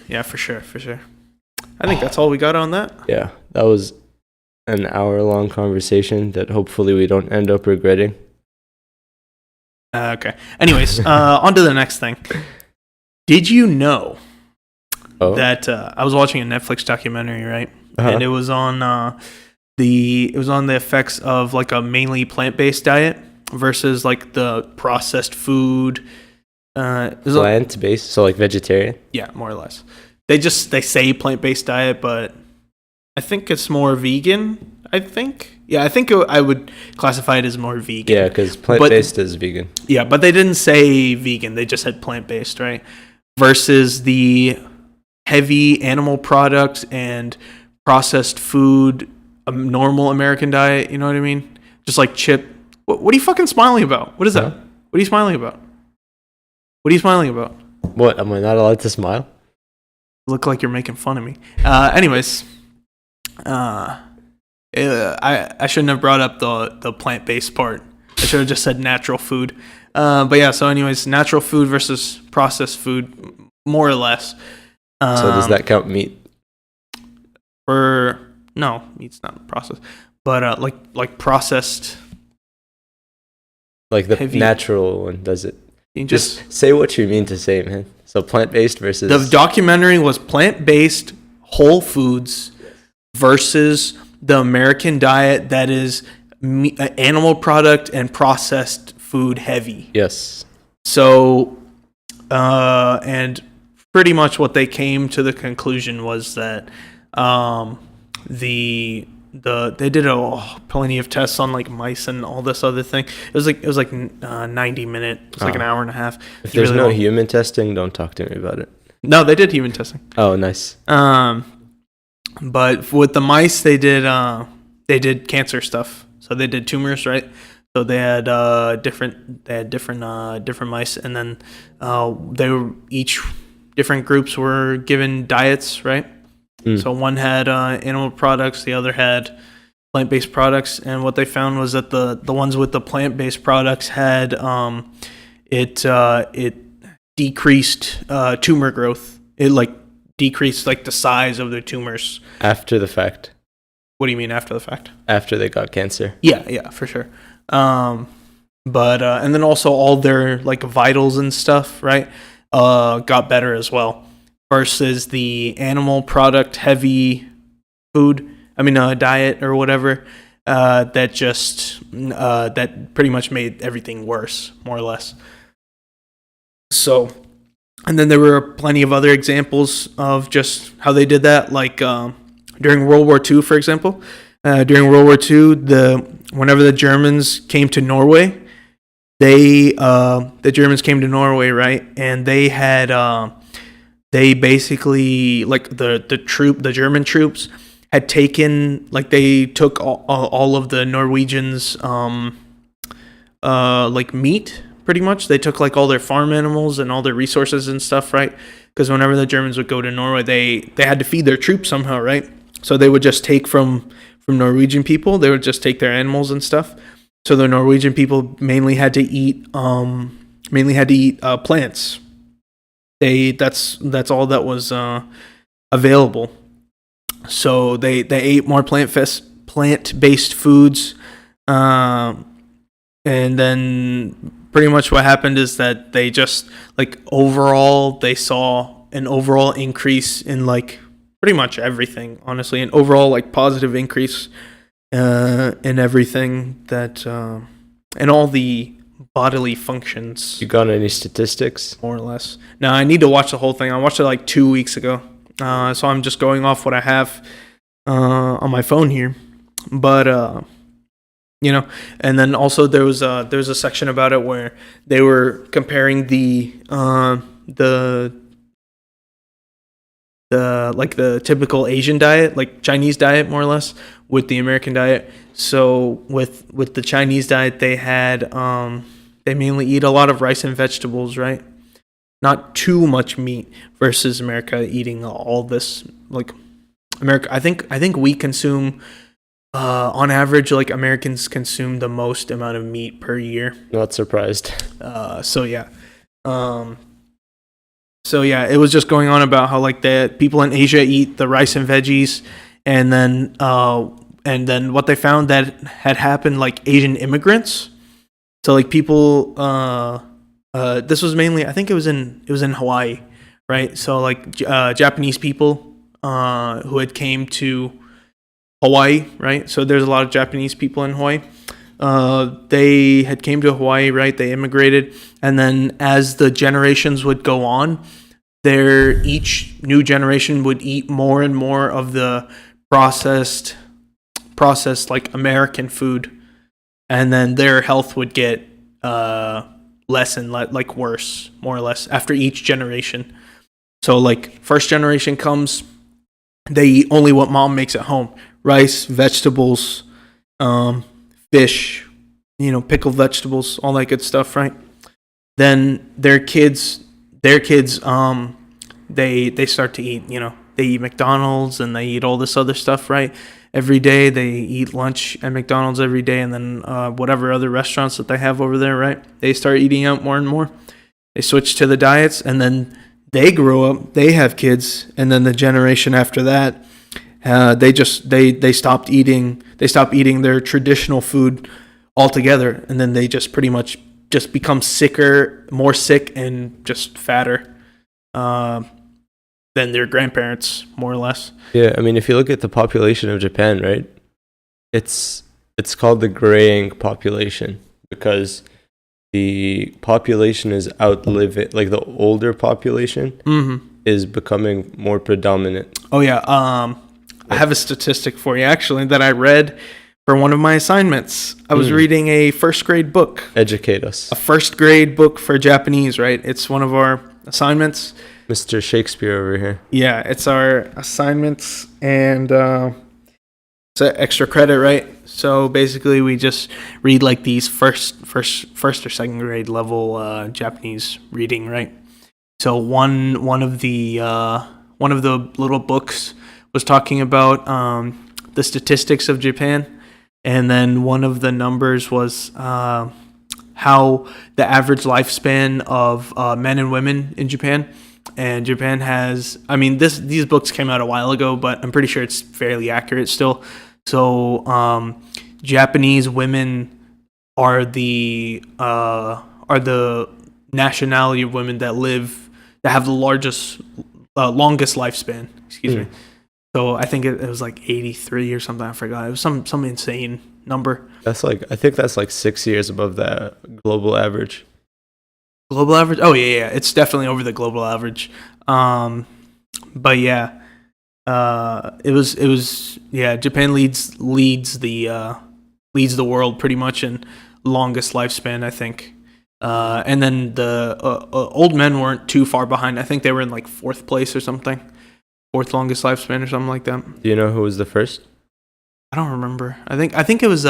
Yeah, for sure. I think that's all we got on that. Yeah, that was an hour-long conversation that hopefully we don't end up regretting. Okay. Anyways, on to the next thing. Did you know that I was watching a Netflix documentary, right? And it was on the effects of like a mainly plant-based diet versus like the processed food. Plant-based, so like vegetarian? Yeah, more or less. They say plant-based diet, but I think it's more vegan. I think I would classify it as more vegan. Yeah, because plant-based is vegan. Yeah, but they didn't say vegan. They just said plant-based, right? Versus the heavy animal products and processed food, a normal American diet. You know what I mean? Just like chip. What are you fucking smiling about? What is that? What are you smiling about? What are you smiling about? What? Am I not allowed to smile? Look like you're making fun of me. Anyways, I shouldn't have brought up the plant-based part. I should have just said natural food. But yeah, so anyways, natural food versus processed food, more or less. So does that count meat? No, meat's not processed. But like processed. Like the heavy. Natural one, does it? You just say what you mean to say, man. So plant-based versus... The documentary was plant-based whole foods versus the American diet that is animal product and processed food heavy. Yes. So, and pretty much what they came to the conclusion was that they did plenty of tests on like mice and all this other thing. It was like 90 minutes. It's like an hour and a half. If there's really no human testing, don't talk to me about it. No, they did human testing. Oh, nice. But with the mice, they did cancer stuff. So they did tumors, right? So they had different mice, and then different groups were given diets, right? So one had animal products, the other had plant-based products, and what they found was that the ones with the plant-based products had it decreased tumor growth. It like decreased like the size of their tumors after the fact. What do you mean after the fact? After they got cancer. Yeah, for sure. But and then also all their like vitals and stuff, right? Got better as well. Versus the animal product heavy diet or whatever, that pretty much made everything worse, more or less. So, and then there were plenty of other examples of just how they did that, like during World War II, for example. During World War II, whenever the Germans came to Norway, the Germans came to Norway, right? And they had they basically, like the German troops had taken, like they took all of the Norwegians like meat, pretty much. They took like all their farm animals and all their resources and stuff, right? Because whenever the Germans would go to Norway, they had to feed their troops somehow, right? So they would just take from Norwegian people. They would just take their animals and stuff. So the Norwegian people mainly had to eat plants. That's all that was available. So they ate more plant-based foods, and then pretty much what happened is that they just like overall they saw an overall increase in like pretty much everything, honestly, an overall like positive increase in everything that and all the bodily functions. You got any statistics? More or less. No, I need to watch the whole thing. I watched it like 2 weeks ago. So I'm just going off what I have on my phone here. But and then also there was a section about it where they were comparing the typical Asian diet, like Chinese diet more or less, with the American diet. So with the Chinese diet, they had they mainly eat a lot of rice and vegetables, right? Not too much meat, versus America eating all this. Like America, I think we consume on average, like Americans consume the most amount of meat per year. Not surprised. So yeah, it was just going on about how like the people in Asia eat the rice and veggies, and then and then what they found that had happened, like Asian immigrants. So like people, this was mainly, I think it was in Hawaii, right? So like Japanese people who had came to Hawaii, right? So there's a lot of Japanese people in Hawaii. They had came to Hawaii, right? They immigrated, and then as the generations would go on, each new generation would eat more and more of the processed like American food, and then their health would get less and like worse, more or less, after each generation. So like first generation comes, they eat only what mom makes at home: rice, vegetables, fish, pickled vegetables, all that good stuff, right? Then their kids they start to eat, they eat McDonald's and they eat all this other stuff, right? Every day they eat lunch at McDonald's every day, and then whatever other restaurants that they have over there, right? They start eating out more and more. They switch to the diets, and then they grow up, they have kids, and then the generation after that, they stopped eating their traditional food altogether, and then they just pretty much just become more sick and just fatter than their grandparents, more or less. Yeah, I mean, if you look at the population of Japan, right, it's called the graying population because the population is outliving, like the older population is becoming more predominant. Oh yeah, I have a statistic for you actually that I read for one of my assignments. I was reading a first grade book. Educate us. A first grade book for Japanese, right? It's one of our assignments. Mr. Shakespeare over here. Yeah, it's our assignments, and it's an extra credit, right? So basically, we just read like these first or second grade level Japanese reading, right? So one of the little books was talking about the statistics of Japan, and then one of the numbers was how the average lifespan of men and women in Japan. And Japan has, I mean, these books came out a while ago, but I'm pretty sure it's fairly accurate still. So Japanese women are the nationality of women that have the longest lifespan. Excuse me. So I think it was like 83 or something. I forgot. It was some insane number. I think that's like 6 years above the global average. Global average? Oh yeah, it's definitely over the global average. But yeah, it was Japan leads the world pretty much in longest lifespan, I think. And then the old men weren't too far behind. I think they were in like fourth place or something, fourth longest lifespan or something like that. Do you know who was the first? I don't remember. I think it was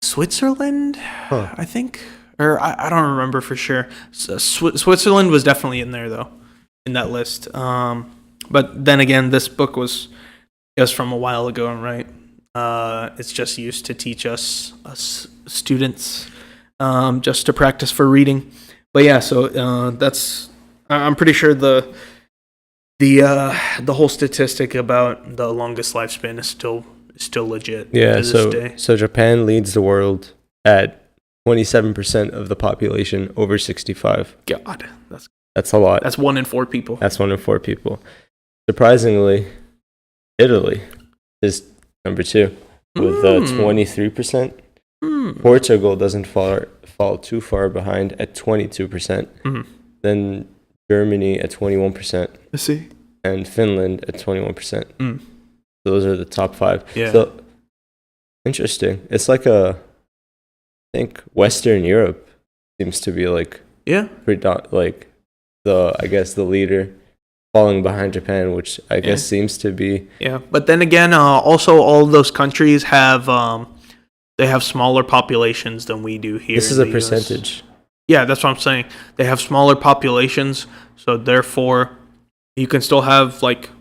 Switzerland. Huh. I think. Or I don't remember for sure. Switzerland was definitely in there though, in that list. But then again, this book was from a while ago, right? It's just used to teach us students, just to practice for reading. But yeah, so that's, I'm pretty sure the whole statistic about the longest lifespan is still legit. Yeah. To this day. So Japan leads the world at 27% of the population over 65. God, that's a lot. That's 1 in 4 people. That's 1 in 4 people. Surprisingly, Italy is number 2 with 23%. Portugal doesn't fall too far behind at 22%. Then Germany at 21%. I see. And Finland at 21%. Those are the top 5. Yeah. So interesting. It's like I think Western Europe seems to be like like the leader, falling behind Japan, which I guess seems to be. Yeah, but then again, also all of those countries have they have smaller populations than we do here. This is a percentage. US. Yeah, that's what I'm saying. They have smaller populations, so therefore you can still have like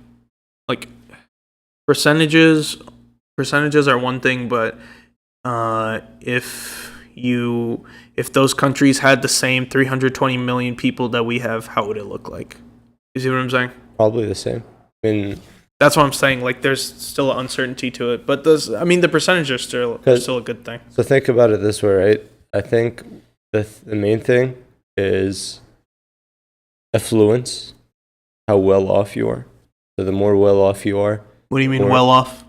percentages. Percentages are one thing, but if those countries had the same 320 million people that we have, how would it look like? You see what I'm saying? Probably the same. I mean, That's what I'm saying. Like, there's still an uncertainty to it, but the percentages are still a good thing. So think about it this way, right? I think the main thing is affluence, how well off you are. So the more well off you are. What do you mean well off?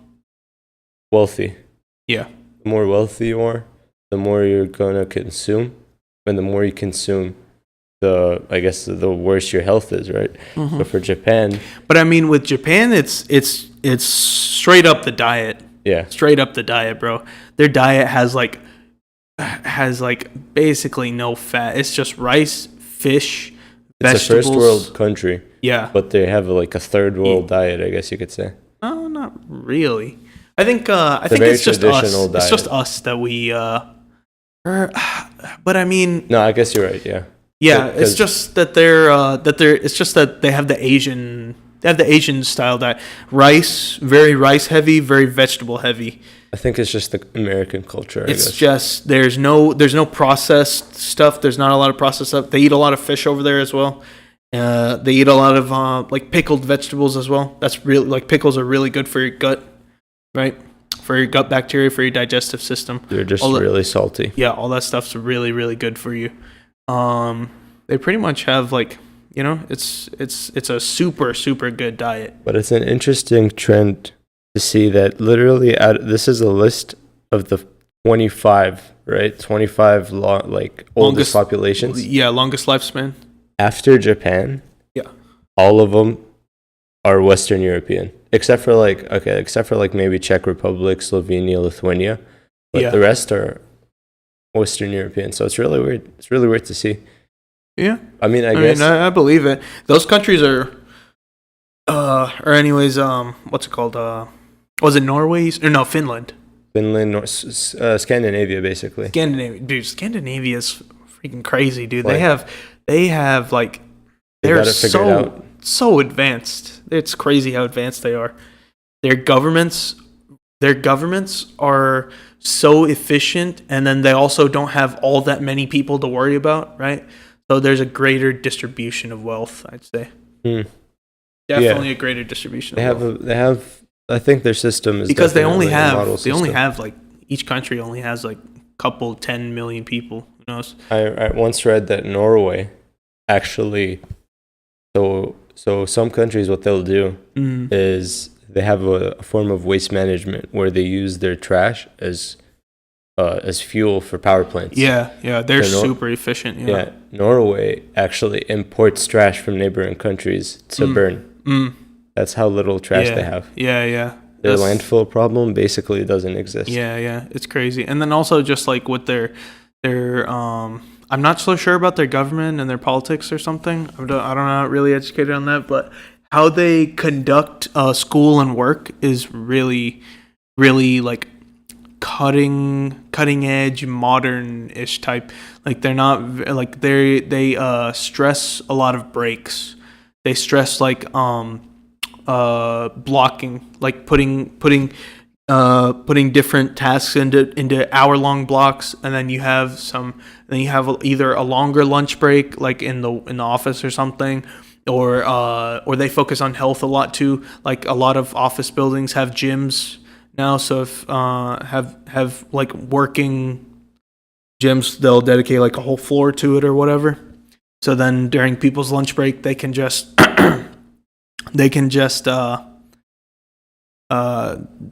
Wealthy. Yeah. The more wealthy you are, the more you're gonna consume, and the more you consume, I guess the worse your health is, right? Mm-hmm. But for Japan, but I mean, with Japan, it's straight up the diet. Yeah, straight up the diet, bro. Their diet has basically no fat. It's just rice, fish, vegetables. It's a first world country. Yeah, but they have like a third world diet, I guess you could say. No, not really. I think it's just us. Diet. It's just us that we. But I mean. No, I guess you're right. Yeah. Yeah, it's just that it's just that they have the Asian style diet. Rice, very rice heavy, very vegetable heavy. I think it's just the American culture. It's just there's no processed stuff. There's not a lot of processed stuff. They eat a lot of fish over there as well. They eat a lot of like pickled vegetables as well. That's really, like, pickles are really good for your gut, right? For your gut bacteria, for your digestive system. They're just really salty. Yeah, all that stuff's really, really good for you. They pretty much have, like, it's a super, super good diet. But it's an interesting trend to see that literally this is a list of the 25, right? 25 oldest populations. Yeah, longest lifespan. After Japan, yeah, all of them are Western European, except for maybe Czech Republic, Slovenia, Lithuania, but the rest are Western European. So it's really weird. It's really weird to see. Yeah, I mean, I believe it. Those countries are, what's it called? Was it Norway? Or no, Finland. Finland, Scandinavia, basically. Scandinavia is freaking crazy, dude. Like, they have like, they're so advanced. It's crazy how advanced they are. Their governments are so efficient, and then they also don't have all that many people to worry about, right? So there's a greater distribution of wealth, I'd say. Definitely a greater distribution of wealth. They have. I think their system is because they only have like, each country only has like a couple 10 million people. Who knows? I once read that Norway actually. So some countries, what they'll do is they have a form of waste management where they use their trash as fuel for power plants. Yeah, they're super efficient. Yeah, Norway actually imports trash from neighboring countries to burn. That's how little trash they have. Yeah. Their landfill problem basically doesn't exist. Yeah, it's crazy. And then also just like with their I'm not so sure about their government and their politics or something. I'm not really educated on that, but how they conduct school and work is really, really like cutting edge, modern-ish type. Like they're not like they stress a lot of breaks. They stress like blocking, like putting different tasks into hour-long blocks, and then you have either a longer lunch break, like in the office or something, or they focus on health a lot too. Like a lot of office buildings have gyms now, so if have like working gyms, they'll dedicate like a whole floor to it or whatever. So then during people's lunch break, they can just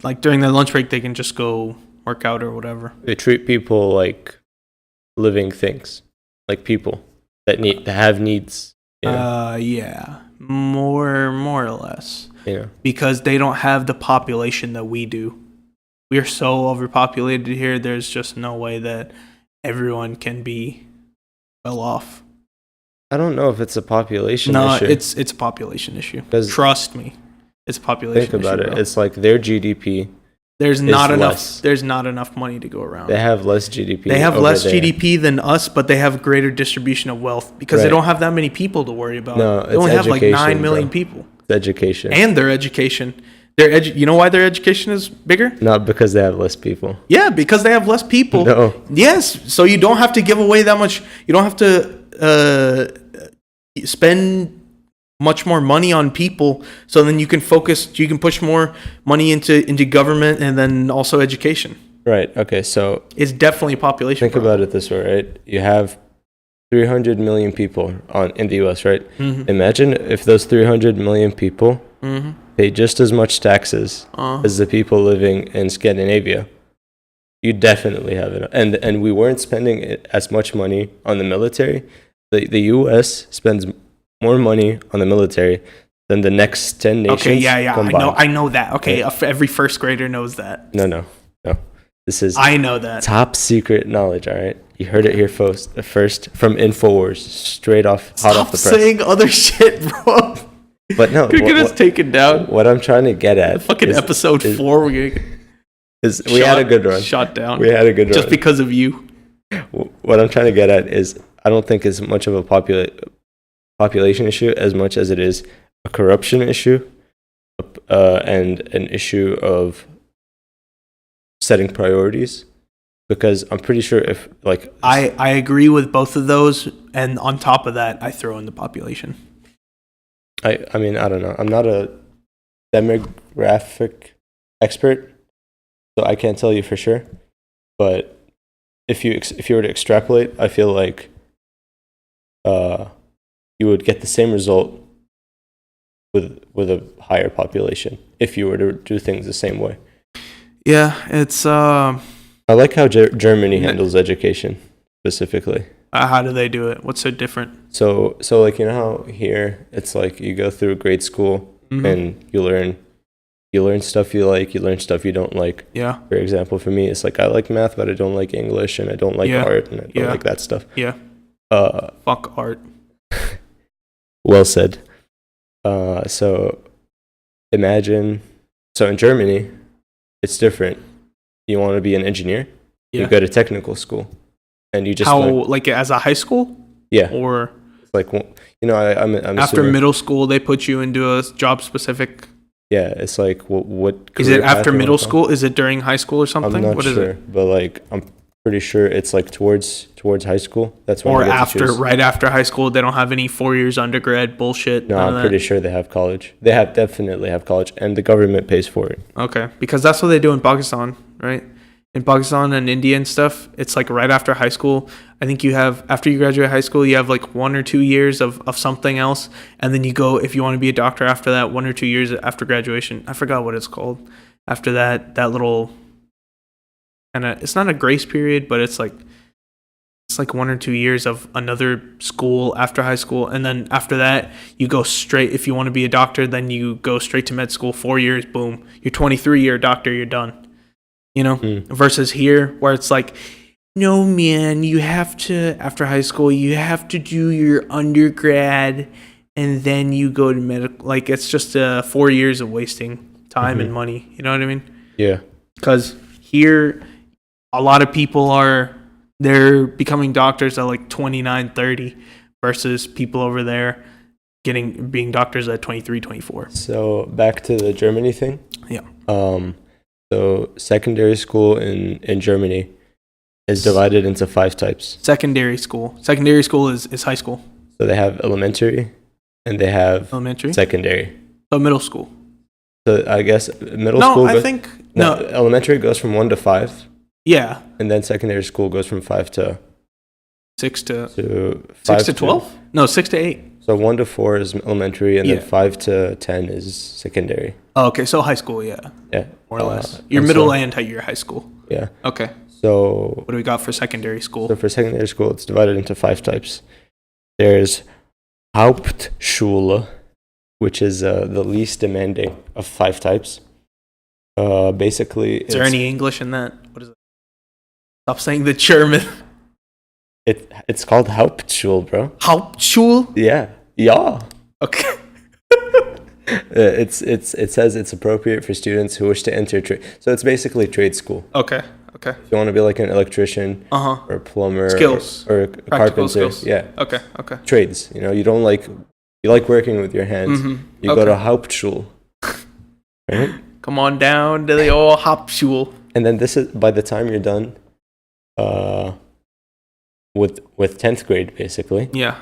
like during their lunch break, they can just go work out or whatever. They treat people like living things, like people that have needs. Yeah, more or less. Yeah, because they don't have the population that we do. We are so overpopulated here. There's just no way that everyone can be well off. I don't know if it's a population issue. No, it's a population issue. Trust me. It's a population issue. Think about it. Bro. It's like their GDP. There's not enough money to go around. They have less GDP. They have less GDP than us, but they have greater distribution of wealth because they don't have that many people to worry about. No, they only have like 9 million people. It's education. And their education. You know why their education is bigger? Not because they have less people. Yeah, because they have less people. No. Yes, so you don't have to give away that much. You don't have to spend much more money on people, so then you can push more money into government and then also education. Right. Okay. So It's definitely a population think problem. about it this way, right? You have 300 million people in the U.S., right? Mm-hmm. Imagine if those 300 million people Mm-hmm. pay just as much taxes as the people living in Scandinavia. You definitely have it. And we weren't spending as much money on the military. The U.S. spends more money on the military than the next 10 nations. Okay, yeah, combined. I know that. Okay, Right. every first grader knows that. No. This is I know that. top secret knowledge. All right, you heard it here first from Infowars, straight off, hot off the press. Stop saying other shit, bro. But no, You're getting us taken down. What I'm trying to get at, Fucking episode 4, we're gonna is we had a good run. Shot down. We had a good run just because of you. What I'm trying to get at is I don't think it's much of a population issue as much as it is a corruption issue, and an issue of setting priorities. Because I'm pretty sure if like I agree with both of those, and on top of that, I throw in the population. I mean, I don't know. I'm not a demographic expert, so I can't tell you for sure. But if you were to extrapolate, I feel like you would get the same result with a higher population if you were to do things the same way. Yeah, it's I like how Germany handles education specifically. how do they do it? What's so different? So like, you know how here it's like you go through grade school and you learn stuff you like, you learn stuff you don't like. Yeah. For example, for me, it's like I like math, but I don't like English, and I don't like art, and I don't like that stuff. Yeah. Fuck art. Well said. So imagine, so in Germany, it's different. You want to be an engineer, you go to technical school, and you just like as a high school? Yeah. Or it's like, you know, I'm after assuming, middle school, they put you into a job specific. Yeah, it's like what is it after middle school? Is it during high school or something? I'm not what sure, is it? but like I'm pretty sure it's like towards high school. That's when or you get after, to choose. right after high school, they don't have any 4 years undergrad bullshit. No, I'm pretty sure they have college. They definitely have college, and the government pays for it. Okay, because that's what they do in Pakistan, right? In Pakistan and India and stuff, it's like right after high school. I think you have, after you graduate high school, you have like 1 or 2 years of something else. And then you go, if you want to be a doctor after that, 1 or 2 years after graduation. I forgot what it's called. After that little kind of, it's not a grace period, but it's like 1 or 2 years of another school after high school. And then after that, you go straight, if you want to be a doctor, then you go straight to med school, 4 years, boom. You're 23, you're a doctor, you're done. You know, versus here where it's like, no, man, you have to, after high school, you have to do your undergrad and then you go to medical. Like, it's just 4 years of wasting time and money. You know what I mean? Yeah. Because here, a lot of people they're becoming doctors at like 29, 30 versus people over there being doctors at 23, 24. So back to the Germany thing. Yeah. So secondary school in Germany is divided into 5 types. Secondary school is high school. So they have elementary, and they have Elementary. secondary. So middle school. So I guess middle school. No. Elementary goes from 1 to 5. Yeah. And then secondary school goes from 5 to 6 to 5 to 12. No, 6 to 8. So 1 to 4 is elementary, and then 5 to 10 is secondary. Oh, okay, so high school, yeah, Yeah, more or less. Your middle and your high school. Yeah. Okay. So what do we got for secondary school? So for secondary school, it's divided into 5 types. There's Hauptschule, which is the least demanding of 5 types. Basically, is there any English in that? What is it? Stop saying the German. It's called Hauptschule, bro. Hauptschule? Yeah. Okay. It says it's appropriate for students who wish to enter trade. So it's basically trade school. Okay. If you want to be like an electrician or a plumber, skills or a carpenter, skills. Yeah. Okay. Trades. You know, you like working with your hands. You go to Hauptschule. Right? Come on down to the old Hauptschule. And then this is by the time you're done, with 10th grade basically. Yeah.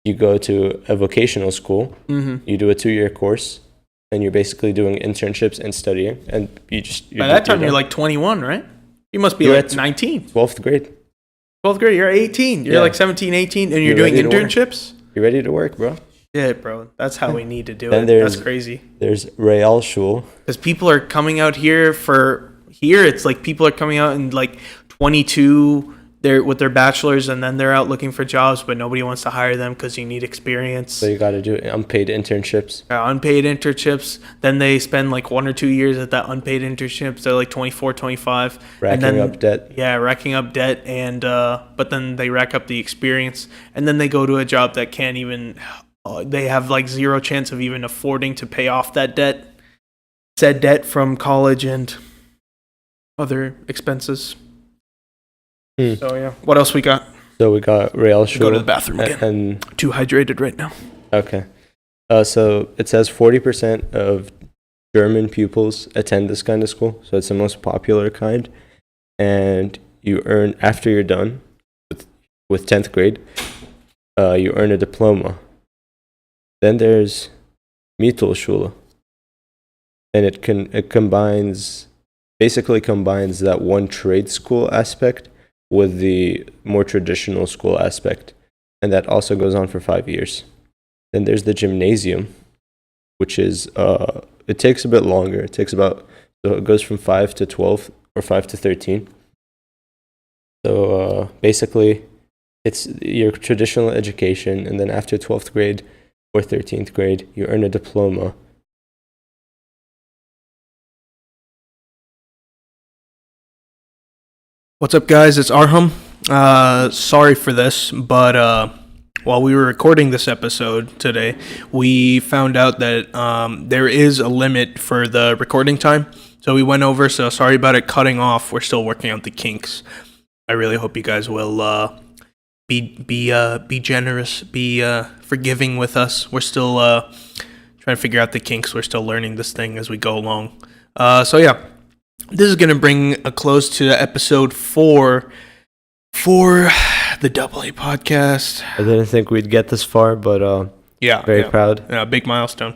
you go to a vocational school, you do a 2-year course, and you're basically doing internships and studying, and by that time you're like 21, right? You must be You're like at 19. 12th grade. 12th grade, you're 18. You're Yeah. like 17, 18, and you're You're doing ready to work. internships? You're ready to work, bro. Yeah, bro. That's how we need to do Then it. there's- That's crazy. There's Realschule. Because people are coming out here it's like people are coming out in like 22 with their bachelors, and then they're out looking for jobs, but nobody wants to hire them because you need experience. So you got to do unpaid internships. Unpaid internships. Then they spend like 1 or 2 years at that unpaid internships. They're like 24, 25. Racking up debt. Yeah, racking up debt. And but then they rack up the experience. And then they go to a job that can't even, they have like zero chance of even affording to pay off that debt. Said debt from college and other expenses. So yeah, what else we got? So we got Realschule. Go to the bathroom again. And Too hydrated right now. okay. So it says 40% of German pupils attend this kind of school. So it's the most popular kind. And you earn, after you're done with 10th grade, you earn a diploma. Then there's Mittelschule. And it basically combines that one trade school aspect with the more traditional school aspect. And that also goes on for 5 years. Then there's the gymnasium, which is, it takes a bit longer. So it goes from 5 to 12 or 5 to 13. So basically, it's your traditional education. And then after 12th grade or 13th grade, you earn a diploma. What's up, guys? It's Arhum. Sorry for this, but while we were recording this episode today, we found out that there is a limit for the recording time. So we went over, so sorry about it cutting off. We're still working out the kinks. I really hope you guys will be generous, be forgiving with us. We're still trying to figure out the kinks. We're still learning this thing as we go along. So yeah. This is going to bring a close to episode 4 for the DoubleA podcast. I didn't think we'd get this far, but very proud. Yeah, big milestone.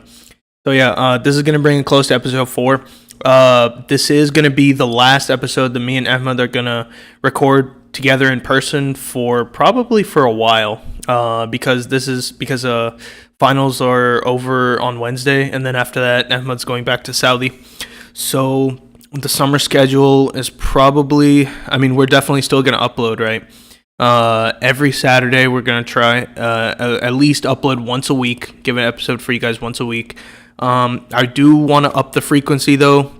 So yeah, this is going to bring a close to episode 4. This is going to be the last episode that me and Ahmed are going to record together in person probably for a while, because finals are over on Wednesday, and then after that, Ahmed's going back to Saudi. So the summer schedule is probably, we're definitely still going to upload, right? Every Saturday, we're going to try at least upload once a week, give an episode for you guys once a week. I do want to up the frequency, though,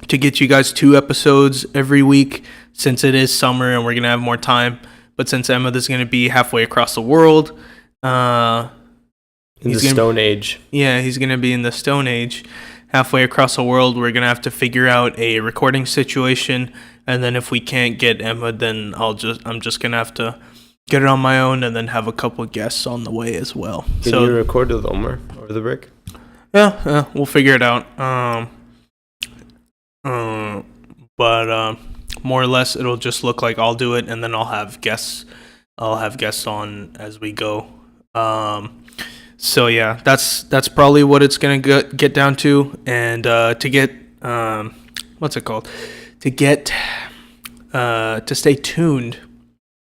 to get you guys 2 episodes every week, since it is summer and we're going to have more time. But since Emma is going to be halfway across the world, in the Stone Age. Yeah, he's going to be in the Stone Age. Halfway across the world, we're going to have to figure out a recording situation. And then if we can't get Emma, then I'm just going to have to get it on my own and then have a couple of guests on the way as well. Can you record with Omar over the break? Yeah, we'll figure it out. But more or less, it'll just look like I'll do it, and then I'll have guests on as we go. So yeah, that's probably what it's gonna get down to, and to get what's it called? To stay tuned,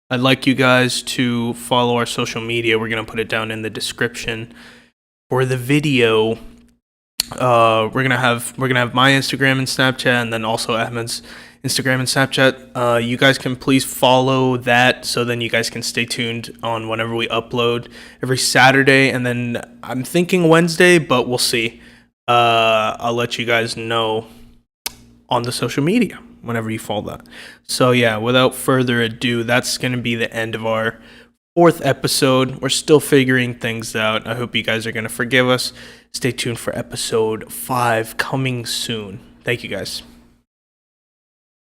I'd like you guys to follow our social media. We're gonna put it down in the description for the video. We're gonna have my Instagram and Snapchat, and then also Ahmed's Instagram and Snapchat. You guys can please follow that, so then you guys can stay tuned on whenever we upload every Saturday, and then I'm thinking Wednesday, but we'll see. I'll let you guys know on the social media whenever you follow that. So yeah, without further ado, that's gonna be the end of our 4th episode. We're still figuring things out. I hope you guys are gonna forgive us. Stay tuned for episode 5 coming soon. Thank you guys.